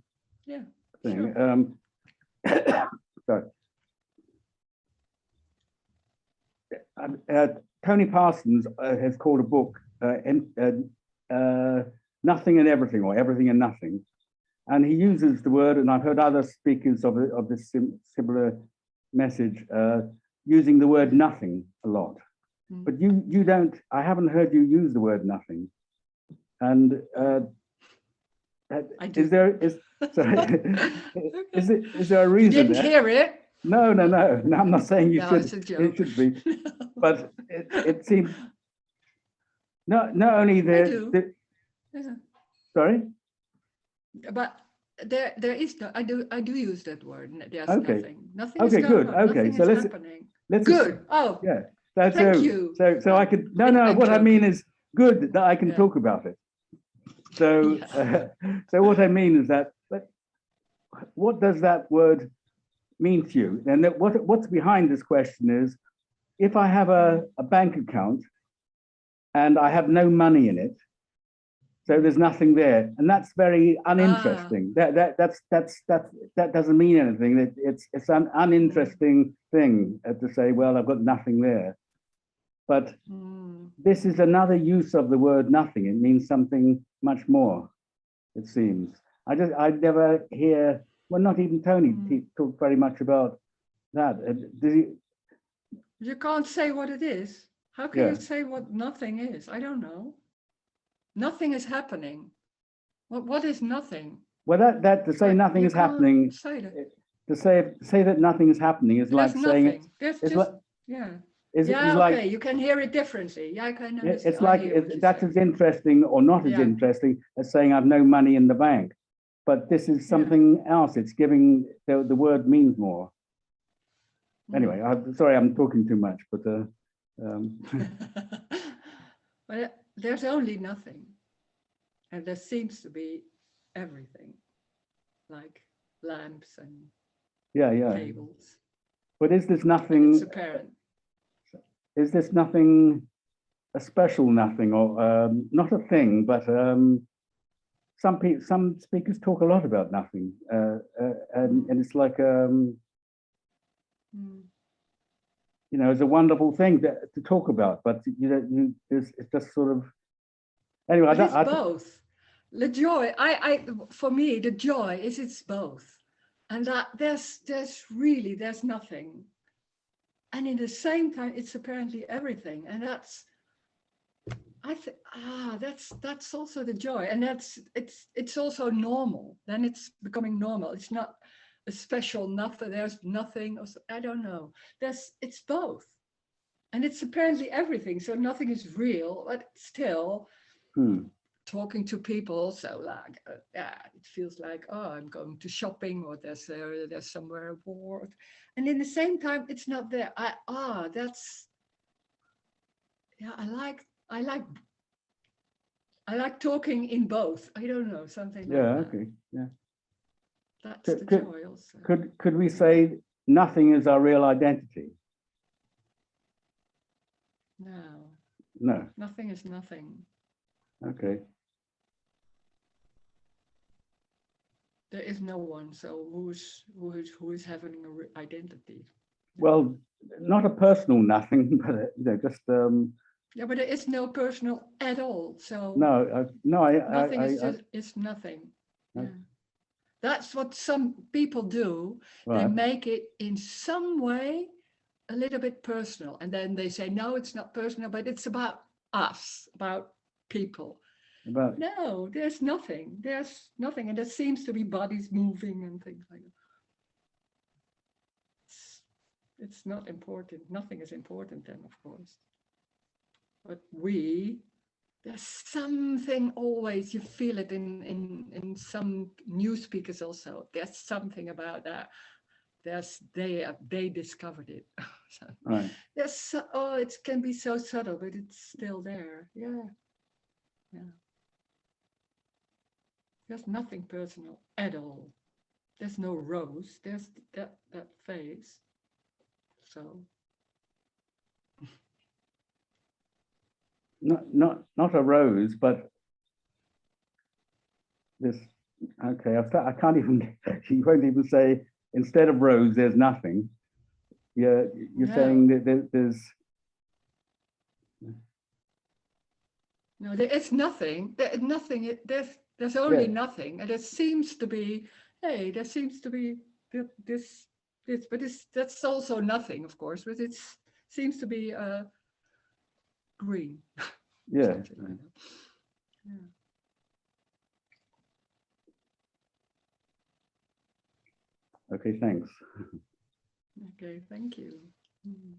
S1: Yeah.
S5: thing?
S1: Sure.
S5: Sorry. Tony Parsons has called a book Nothing and Everything, or Everything and Nothing. And he uses the word, and I've heard other speakers of this similar message using the word nothing a lot.
S1: Mm.
S5: But you don't, I haven't heard you use the word nothing. And
S1: I do.
S5: Sorry,
S1: Okay.
S5: is there a
S1: You
S5: reason?
S1: didn't hear it?
S5: No, I'm not saying you
S1: No,
S5: should.
S1: it's a
S5: It
S1: joke.
S5: should be. But it seems not only
S1: I do. Yeah.
S5: sorry.
S1: But there is no. I do use that word. There's
S5: Okay.
S1: nothing. Nothing
S5: Okay,
S1: is going
S5: good.
S1: on.
S5: Okay,
S1: Nothing
S5: so
S1: is
S5: let's
S1: happening.
S5: let's
S1: Good. Oh,
S5: yeah.
S1: thank you.
S5: So I could no.
S1: I'm
S5: What I mean
S1: joking.
S5: is good that I can
S1: Yeah.
S5: talk about it. So
S1: Yeah.
S5: so what I mean is that. But what does that word mean to you? And what's behind this question is, if I have a bank account and I have no money in it, so there's nothing there, and that's very uninteresting. That doesn't mean anything. It's an uninteresting thing to say, well, I've got nothing there. But this is another use of the word nothing. It means something much more, it seems. I never hear, well, not even Tony talk very much about that.
S1: You can't say what it is. How can
S5: Yeah.
S1: you say what nothing is? I don't know. Nothing is happening. What is nothing?
S5: Well, that to say nothing
S1: You
S5: is
S1: can't
S5: happening,
S1: say that.
S5: to say that nothing is happening is like
S1: There's
S5: saying
S1: nothing. There's
S5: it's
S1: just
S5: like
S1: yeah.
S5: is
S1: Yeah,
S5: like
S1: okay. You can hear it differently. Yeah, I can understand.
S5: it's like
S1: I hear what you
S5: that's
S1: say.
S5: as interesting or not as
S1: Yeah.
S5: interesting as saying I've no money in the bank. But this is something else. It's giving the word means more. Anyway, sorry, I'm talking too much, but
S1: But there's only nothing, and there seems to be everything, like lamps and
S5: yeah.
S1: tables.
S5: But is this
S1: And
S5: nothing?
S1: it's apparent.
S5: Is this nothing a special nothing, or not a thing, but some speakers talk a lot about nothing, and it's like you know, it's a wonderful thing to talk about, but it's just sort of anyway.
S1: But it's both. The joy, for me, the joy is it's both, and that there's nothing, and in the same time, it's apparently everything, and that's. I think that's also the joy, and it's also normal. Then it's becoming normal. It's not a special nothing. There's nothing. Or I don't know. It's both, and it's apparently everything. So nothing is real, but still talking to people. So like, it feels like I'm going to shopping, or there's somewhere a board, and in the same time, it's not there. That's yeah. I like talking in both. I don't know, something like that.
S5: Okay, yeah.
S1: That's the joy also.
S5: Could we say nothing is our real identity?
S1: No, nothing is nothing.
S5: Okay.
S1: There is no one. So who is having an identity?
S5: Well, not a personal nothing, but just
S1: yeah, but there is no personal at all. So
S5: nothing
S1: is just it's nothing. Yeah. That's what some people do.
S5: Right.
S1: They make it in some way a little bit personal, and then they say, no, it's not personal, but it's about us, about people. No, there's nothing. There's nothing, and there seems to be bodies moving and things like that. It's not important. Nothing is important then, of course. But there's something always, you feel it in some new speakers also. There's something about that. They discovered it. So
S5: right.
S1: it can be so subtle, but it's still there. Yeah. Yeah. There's nothing personal at all. There's no rose. There's that face. So
S5: not a rose, but this. Okay, I can't even. You won't even say instead of rose, there's nothing. Yeah, you're
S1: No.
S5: saying that there's.
S1: no, there is nothing. Nothing. There's only
S5: Yeah.
S1: nothing, and it seems to be. Hey, there seems to be this, but that's also nothing, of course. But it seems to be green.
S5: Yeah.
S1: Something like that. Yeah.
S5: Okay, thanks.
S1: Okay, thank you. Mm.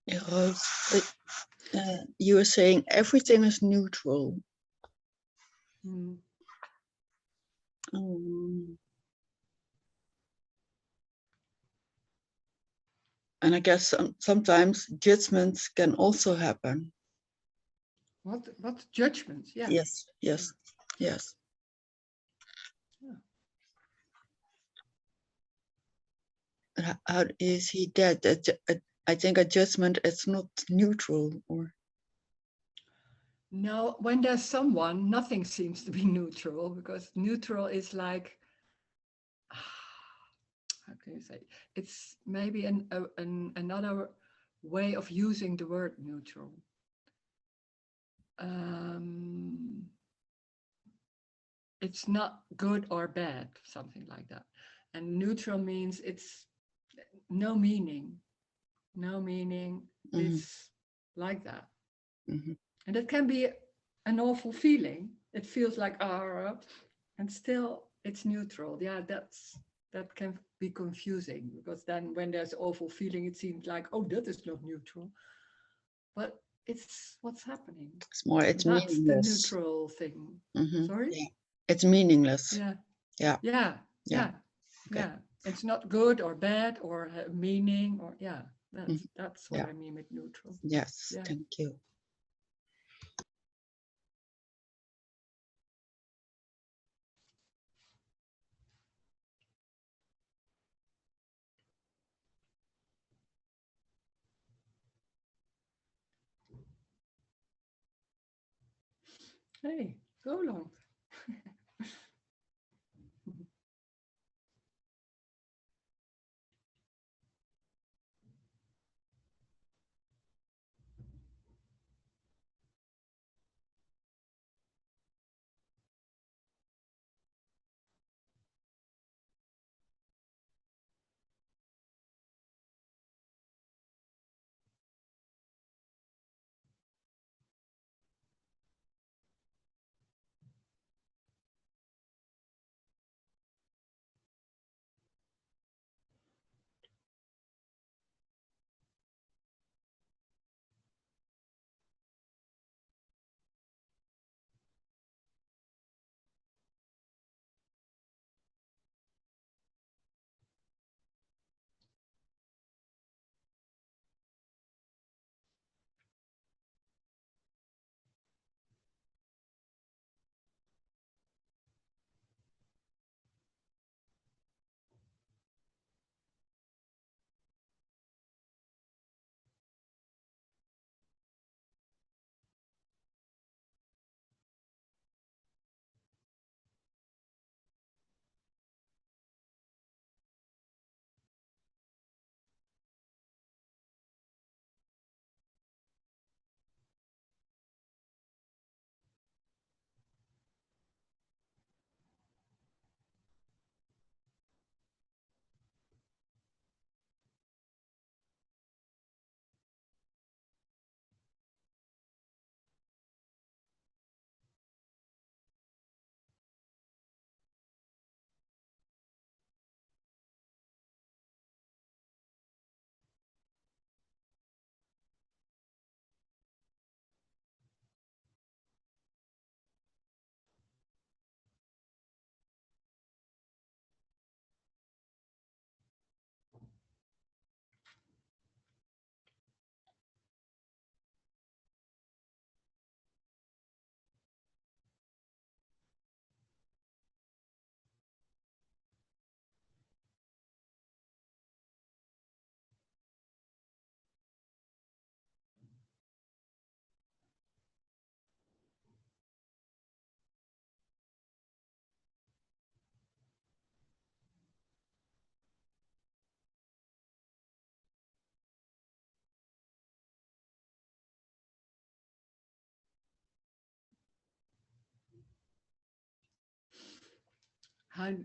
S4: Yeah, Rose, you were saying everything is neutral.
S1: Mm.
S4: Um, and I guess sometimes judgments can also happen.
S1: What judgments? Yeah.
S4: Yes, yes, yes.
S1: Yeah.
S4: And how do you see that? I think a judgment is not neutral, or
S1: No, when there's someone, nothing seems to be neutral, because neutral is like, how can you say? It's maybe another way of using the word neutral. It's not good or bad, something like that. And neutral means it's no meaning. No meaning. It's like that. And it can be an awful feeling. It feels like, and still it's neutral. Yeah, that can be confusing, because then when there's awful feeling, it seems like, oh, that is not neutral. But it's what's happening.
S4: it's more, it's
S1: That's the
S4: meaningless.
S1: neutral thing. Sorry?
S4: Yeah. It's meaningless.
S1: Yeah.
S4: Yeah.
S1: Yeah.
S4: Yeah.
S1: Yeah.
S4: Okay.
S1: Yeah. It's not good or bad or meaning or yeah. That's what
S4: Yeah.
S1: I mean with neutral.
S4: Yes,
S1: Yeah.
S4: thank you.
S1: Hey, so long.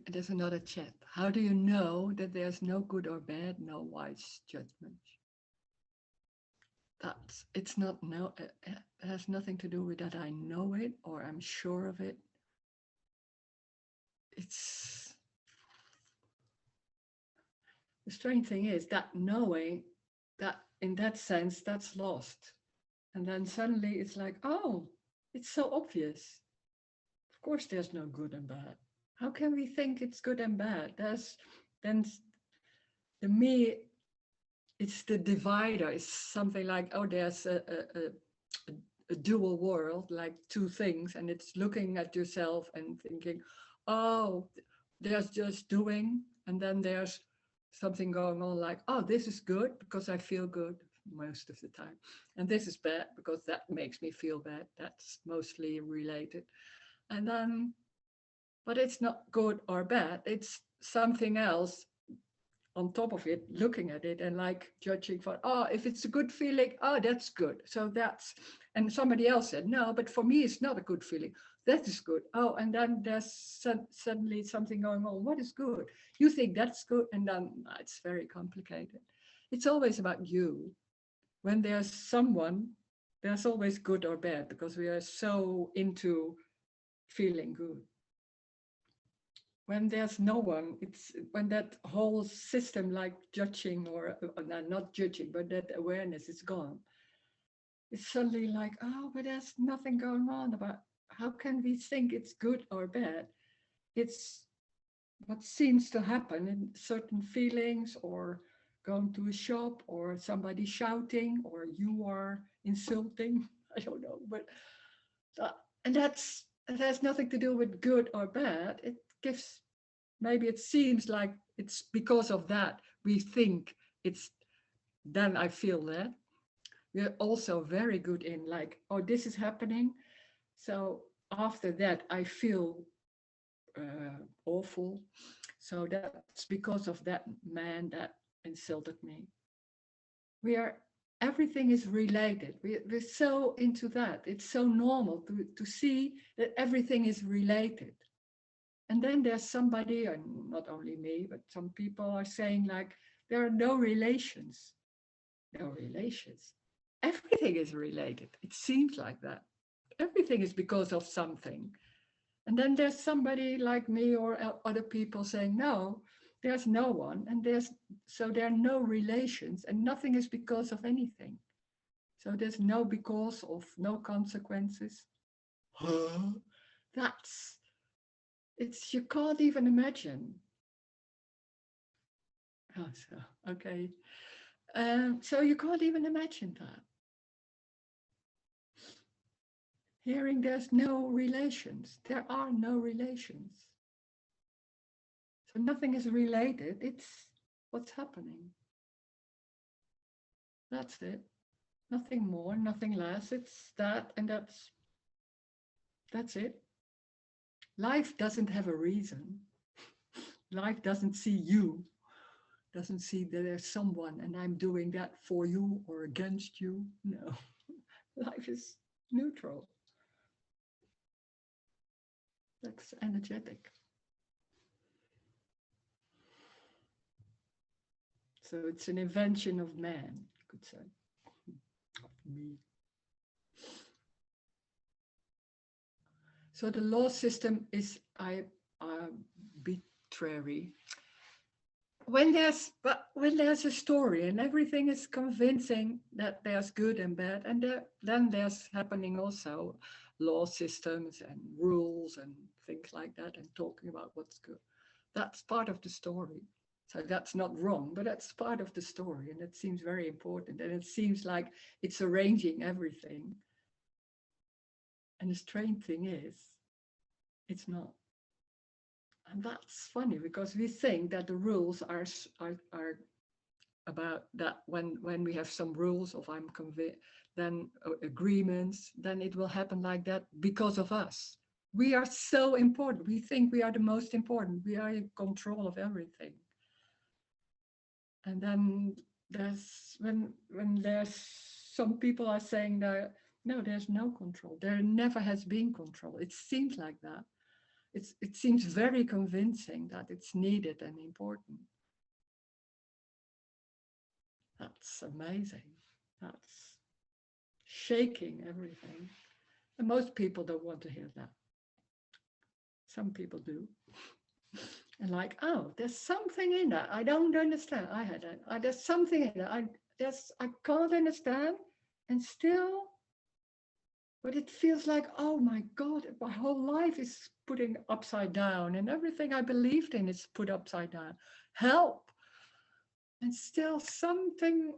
S1: There's another chat. How do you know that there's no good or bad, no wise judgment? It's not no, it has nothing to do with that I know it or I'm sure of it. It's the strange thing is that knowing that in that sense that's lost. And then suddenly it's like, oh, it's so obvious. Of course there's no good and bad. How can we think it's good and bad? Then the me, it's the divider. It's something like, oh, there's a dual world, like two things, and it's looking at yourself and thinking, oh, there's just doing, and then there's something going on like, oh, this is good because I feel good most of the time, and this is bad because that makes me feel bad. That's mostly related. And then, but it's not good or bad, it's something else on top of it, looking at it and like judging for, oh, if it's a good feeling, oh, that's good. So that's, and somebody else said, no, but for me, it's not a good feeling. That is good. Oh, and then there's suddenly something going on. What is good? You think that's good. And then it's very complicated. It's always about you. When there's someone, there's always good or bad because we are so into feeling good. When there's no one, it's when that whole system like judging or not judging, but that awareness is gone. It's suddenly like, oh, but there's nothing going on about how can we think it's good or bad? It's what seems to happen in certain feelings or going to a shop or somebody shouting or you are insulting. I don't know, but and that has nothing to do with good or bad. It gives, maybe it seems like it's because of that we think it's, then I feel that. We're also very good in like, oh, this is happening. So after that, I feel awful. So that's because of that man that insulted me. Everything is related. We're so into that. It's so normal to see that everything is related. And then there's somebody, and not only me, but some people are saying like, there are no relations. No relations. Everything is related. It seems like that. Everything is because of something. And then there's somebody like me or other people saying, no, there's no one. And so there are no relations and nothing is because of anything. So there's no because of, no consequences. You can't even imagine. Oh, so, okay. So you can't even imagine that. Hearing there's no relations. There are no relations. So nothing is related. It's what's happening. That's it. Nothing more, nothing less. It's that, and that's it. Life doesn't have a reason. Life doesn't see you. Doesn't see that there's someone and I'm doing that for you or against you. No. Life is neutral. That's energetic. So it's an invention of man, you could say, of me. So the law system is arbitrary. When there's a story and everything is convincing that there's good and bad, and then there's happening also law systems and rules and things like that, and talking about what's good. That's part of the story. So that's not wrong, but that's part of the story, and it seems very important. And it seems like it's arranging everything. And the strange thing is, it's not. And that's funny because we think that the rules are about that when we have some rules of I'm convinced, then agreements, then it will happen like that because of us. We are so important. We think we are the most important. We are in control of everything. And then there's when there's some people are saying that no, there's no control. There never has been control. It seems like that. it seems very convincing that it's needed and important. That's amazing. That's shaking everything. And most people don't want to hear that. Some people do. And like, oh, there's something in that. I don't understand. I had that. There's something in that. I can't understand. And still, but it feels like, oh my God, my whole life is putting upside down and everything I believed in is put upside down. Help. And still something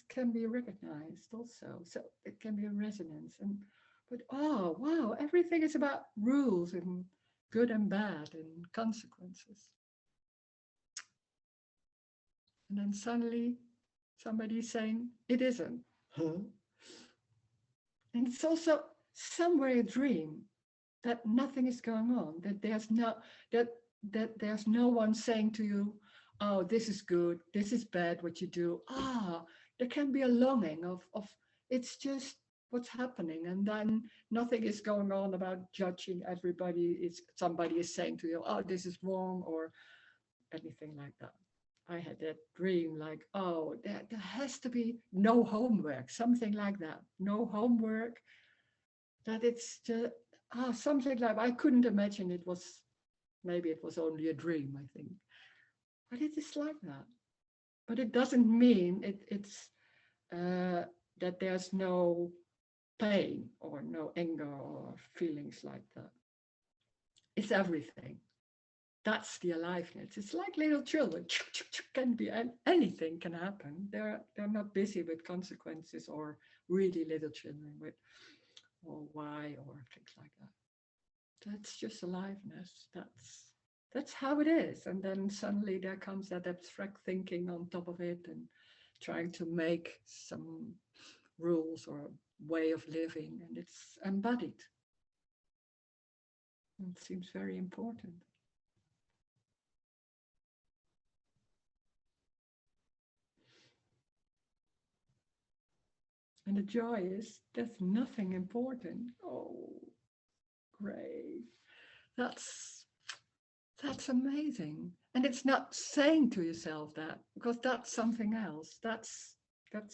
S1: can be recognized also. So it can be a resonance. But oh wow, everything is about rules and good and bad and consequences. And then suddenly somebody's saying it isn't. Huh? And it's also somewhere a dream that nothing is going on, that there's no one saying to you, oh, this is good, this is bad, what you do. There can be a longing of it's just what's happening, and then nothing is going on about judging everybody. Somebody is saying to you, oh, this is wrong, or anything like that. I had that dream like, oh, there has to be no homework, something like that. No homework, that it's just, something like, I couldn't imagine it was, maybe it was only a dream, I think. But it is like that. But it doesn't mean it's that there's no pain or no anger or feelings like that. It's everything. That's the aliveness. It's like little children. Can be anything can happen. They're not busy with consequences, or really little children with or why or things like that. That's just aliveness. That's how it is. And then suddenly there comes that abstract thinking on top of it and trying to make some rules or way of living, and it's embodied. And it seems very important. And the joy is there's nothing important. Oh, great. That's amazing. And it's not saying to yourself that, because that's something else. That's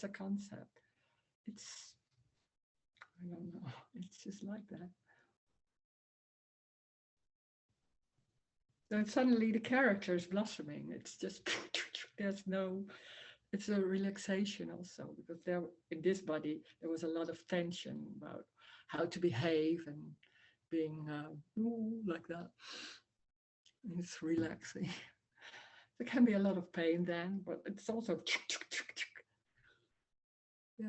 S1: a concept. It's, I don't know, it's just like that. Then suddenly the character is blossoming. It's just, there's no, it's a relaxation also, because there in this body, there was a lot of tension about how to behave and being like that. And it's relaxing. There can be a lot of pain then, but it's also, yeah.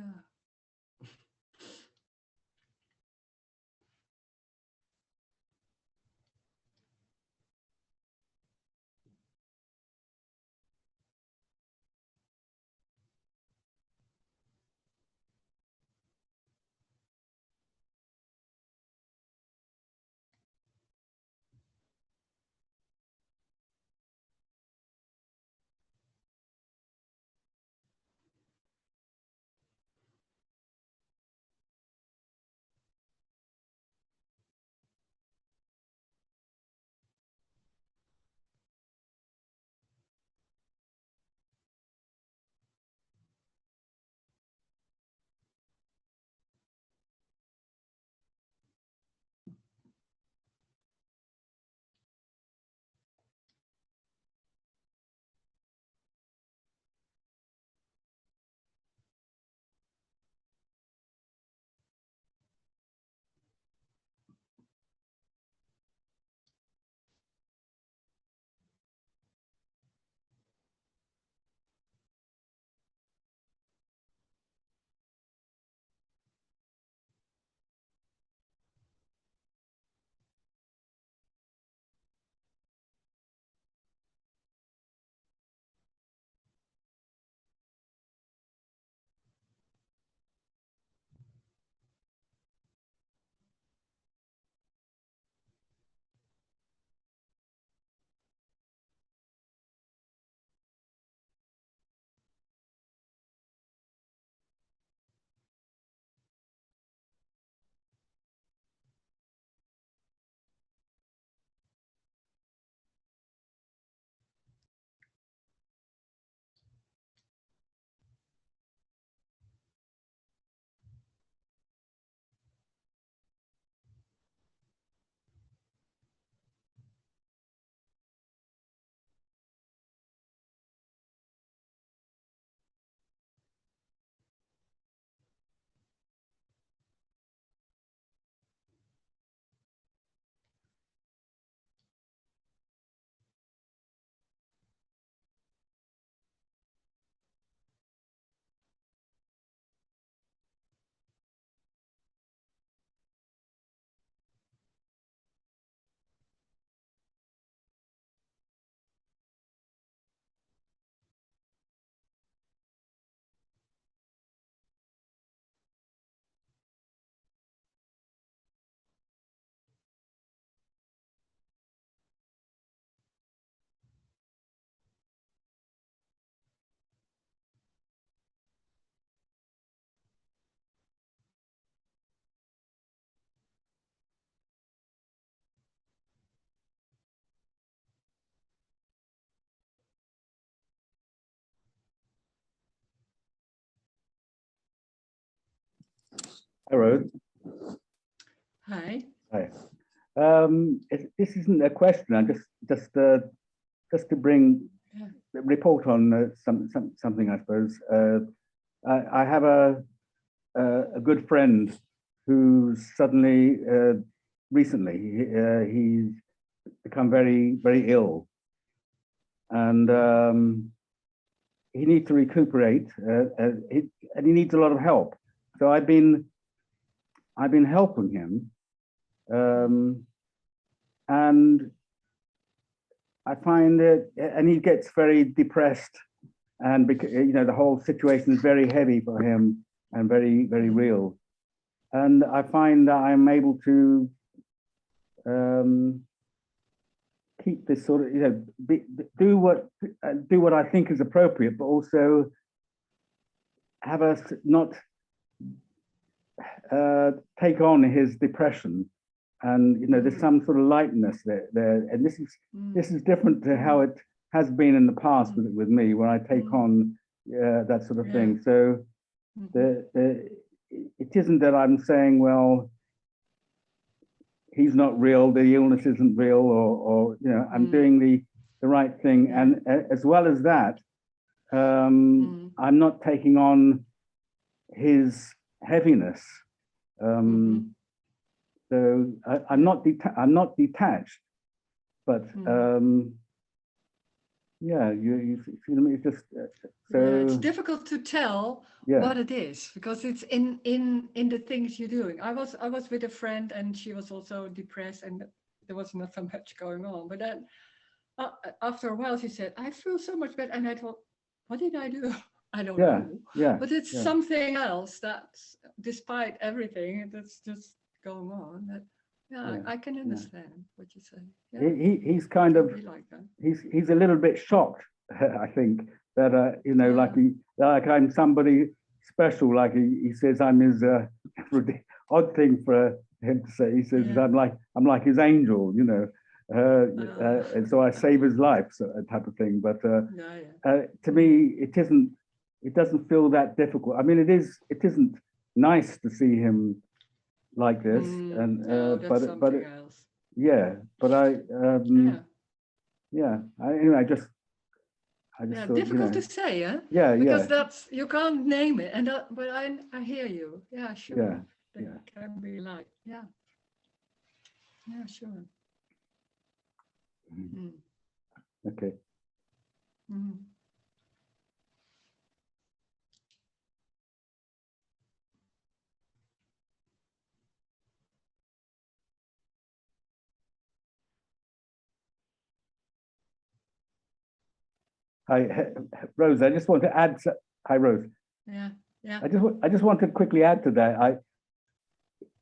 S5: Hi, Rose.
S1: Hi.
S5: Hi. This isn't a question. I just to bring
S1: Yeah.
S5: report on something, I suppose. I have a good friend who's suddenly recently he's become very ill, and he needs to recuperate, and he needs a lot of help. So I've been helping him, and I find it, and he gets very depressed, and you know, the whole situation is very heavy for him and very real. And I find that I'm able to keep this sort of, you know, do what I think is appropriate, but also have us not take on his depression. And you know, there's some sort of lightness there, and this is different to how it has been in the past with me, when I take on that sort of thing. So it isn't that I'm saying, well, he's not real, the illness isn't real, or you know, I'm doing the right thing, and as well as that, I'm not taking on his heaviness. So I'm not detached, but yeah, you feel me? It's just so
S1: Yeah, it's difficult to tell what it is, because it's in the things you're doing. I was with a friend, and she was also depressed, and there was not so much going on. But then after a while, she said, "I feel so much better," and I thought, "What did I do?" I don't know. But it's something else that's, despite everything that's just going on. That, I can understand what you say.
S5: He's kind of
S1: like that.
S5: He's a little bit shocked, I think, that you know, like I'm somebody special. Like he says I'm his odd thing for him to say. He says I'm like his angel, you know. And so I save his life, so, type of thing. But to me, it doesn't feel that difficult. I mean, it isn't nice to see him like this, and but
S1: else.
S5: Yeah, but anyway, I just thought,
S1: difficult
S5: you know,
S1: to say, huh?
S5: yeah,
S1: Because that's, you can't name it, and but I hear you. Yeah, sure.
S5: Yeah,
S1: Can be like, yeah, sure.
S5: okay. Hi, Rose. I just want to add. Hi, Rose.
S1: Yeah.
S5: I just want to quickly add to that.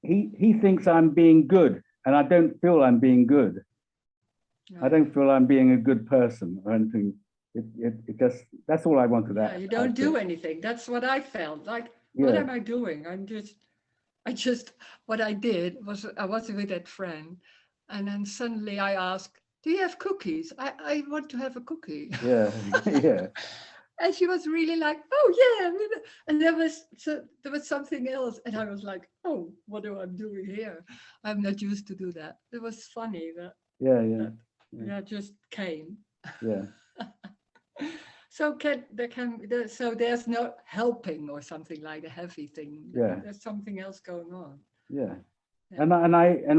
S5: He thinks I'm being good, and I don't feel I'm being good. I don't feel I'm being a good person or anything. It just, that's all I wanted to add.
S1: You don't do anything. That's what I felt. Like, what am I doing? What I did was, I was with that friend, and then suddenly I asked, "Do you have cookies? I want to have a cookie."
S5: Yeah.
S1: And she was really like, "Oh yeah," and there was something else, and I was like, "Oh, what do I do here? I'm not used to do that." It was funny that just came.
S5: Yeah.
S1: So so there's no helping or something like a heavy thing.
S5: Yeah.
S1: There's something else going on.
S5: Yeah. And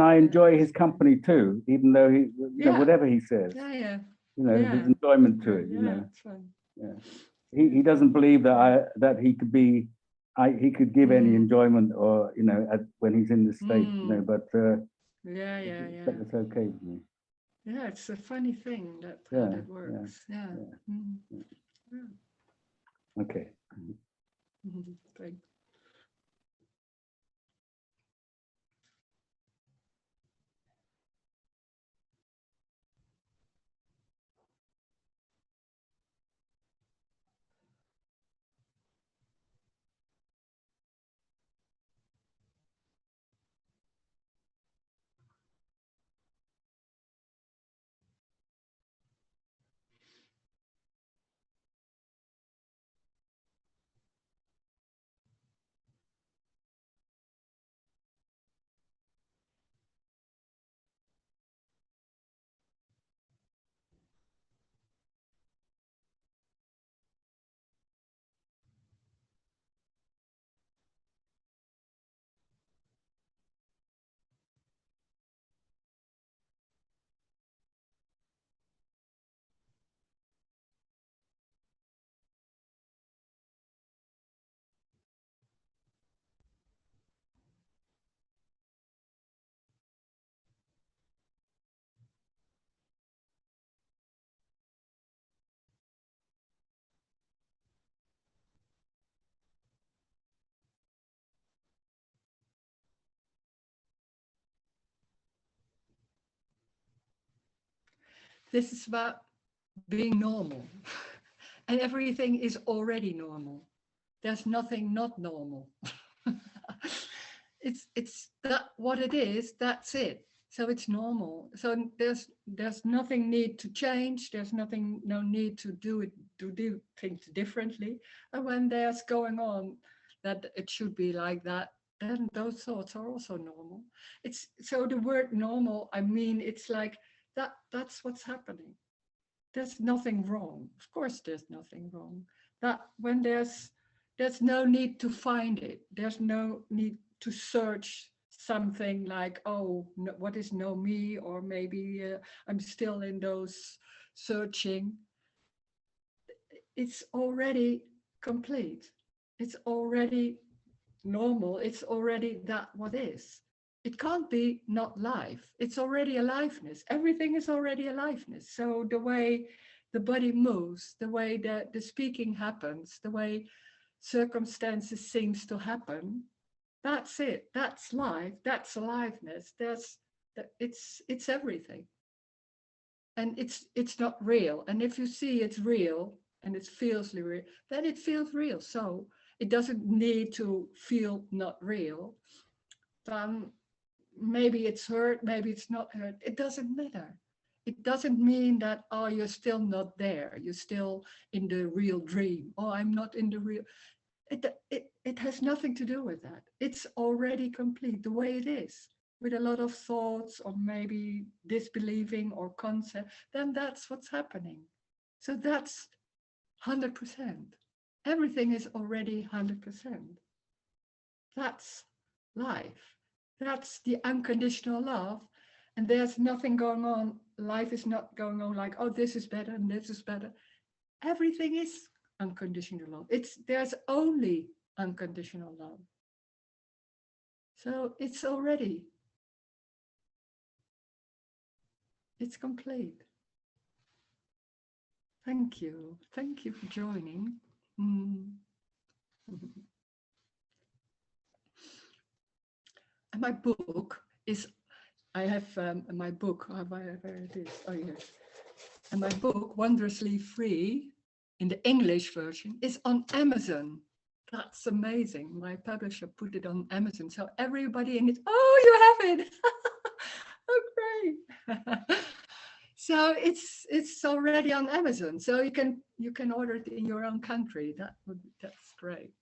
S5: I enjoy his company too, even though he, you know, whatever he says, you know, there's enjoyment to it, you know.
S1: It's fun.
S5: He doesn't believe that he could be, he could give any enjoyment, or you know, when he's in the state, you know. But it's okay with me.
S1: Yeah, it's a funny thing that how that works.
S5: Okay.
S1: Thanks. This is about being normal. And everything is already normal. There's nothing not normal. It's that what it is, that's it. So it's normal. So there's nothing need to change. There's no need to do things differently. And when there's going on that it should be like that, then those thoughts are also normal. It's so the word normal, I mean, it's like that's what's happening. There's nothing wrong. Of course, there's nothing wrong. That when there's no need to find it. There's no need to search something like, oh, no, what is no me? Or maybe I'm still in those searching. It's already complete. It's already normal. It's already that what is. It can't be not life. It's already aliveness. Everything is already aliveness. So the way the body moves, the way the speaking happens, the way circumstances seems to happen, that's it. That's life. That's aliveness. It's everything. And it's not real. And if you see it's real and it feels real, then it feels real. So it doesn't need to feel not real. Then maybe it's hurt, maybe it's not hurt. It doesn't matter. It doesn't mean that, oh, you're still not there. You're still in the real dream. Oh, I'm not in the real. It has nothing to do with that. It's already complete the way it is, with a lot of thoughts or maybe disbelieving or concept. Then that's what's happening. So that's 100%. Everything is already 100%. That's life. That's the unconditional love. And there's nothing going on. Life is not going on like, oh, this is better and this is better. Everything is unconditional love. There's only unconditional love. So it's complete. Thank you. Thank you for joining. And my book is, I have my book, where it is, oh yes. And my book, Wondrously Free, in the English version, is on Amazon. That's amazing. My publisher put it on Amazon. So everybody in it, oh, you have it. Oh, great. So it's already on Amazon. So you can order it in your own country. That's great.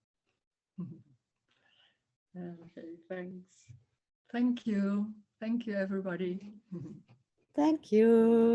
S1: Okay, thanks. Thank you. Thank you, everybody.
S3: Thank you.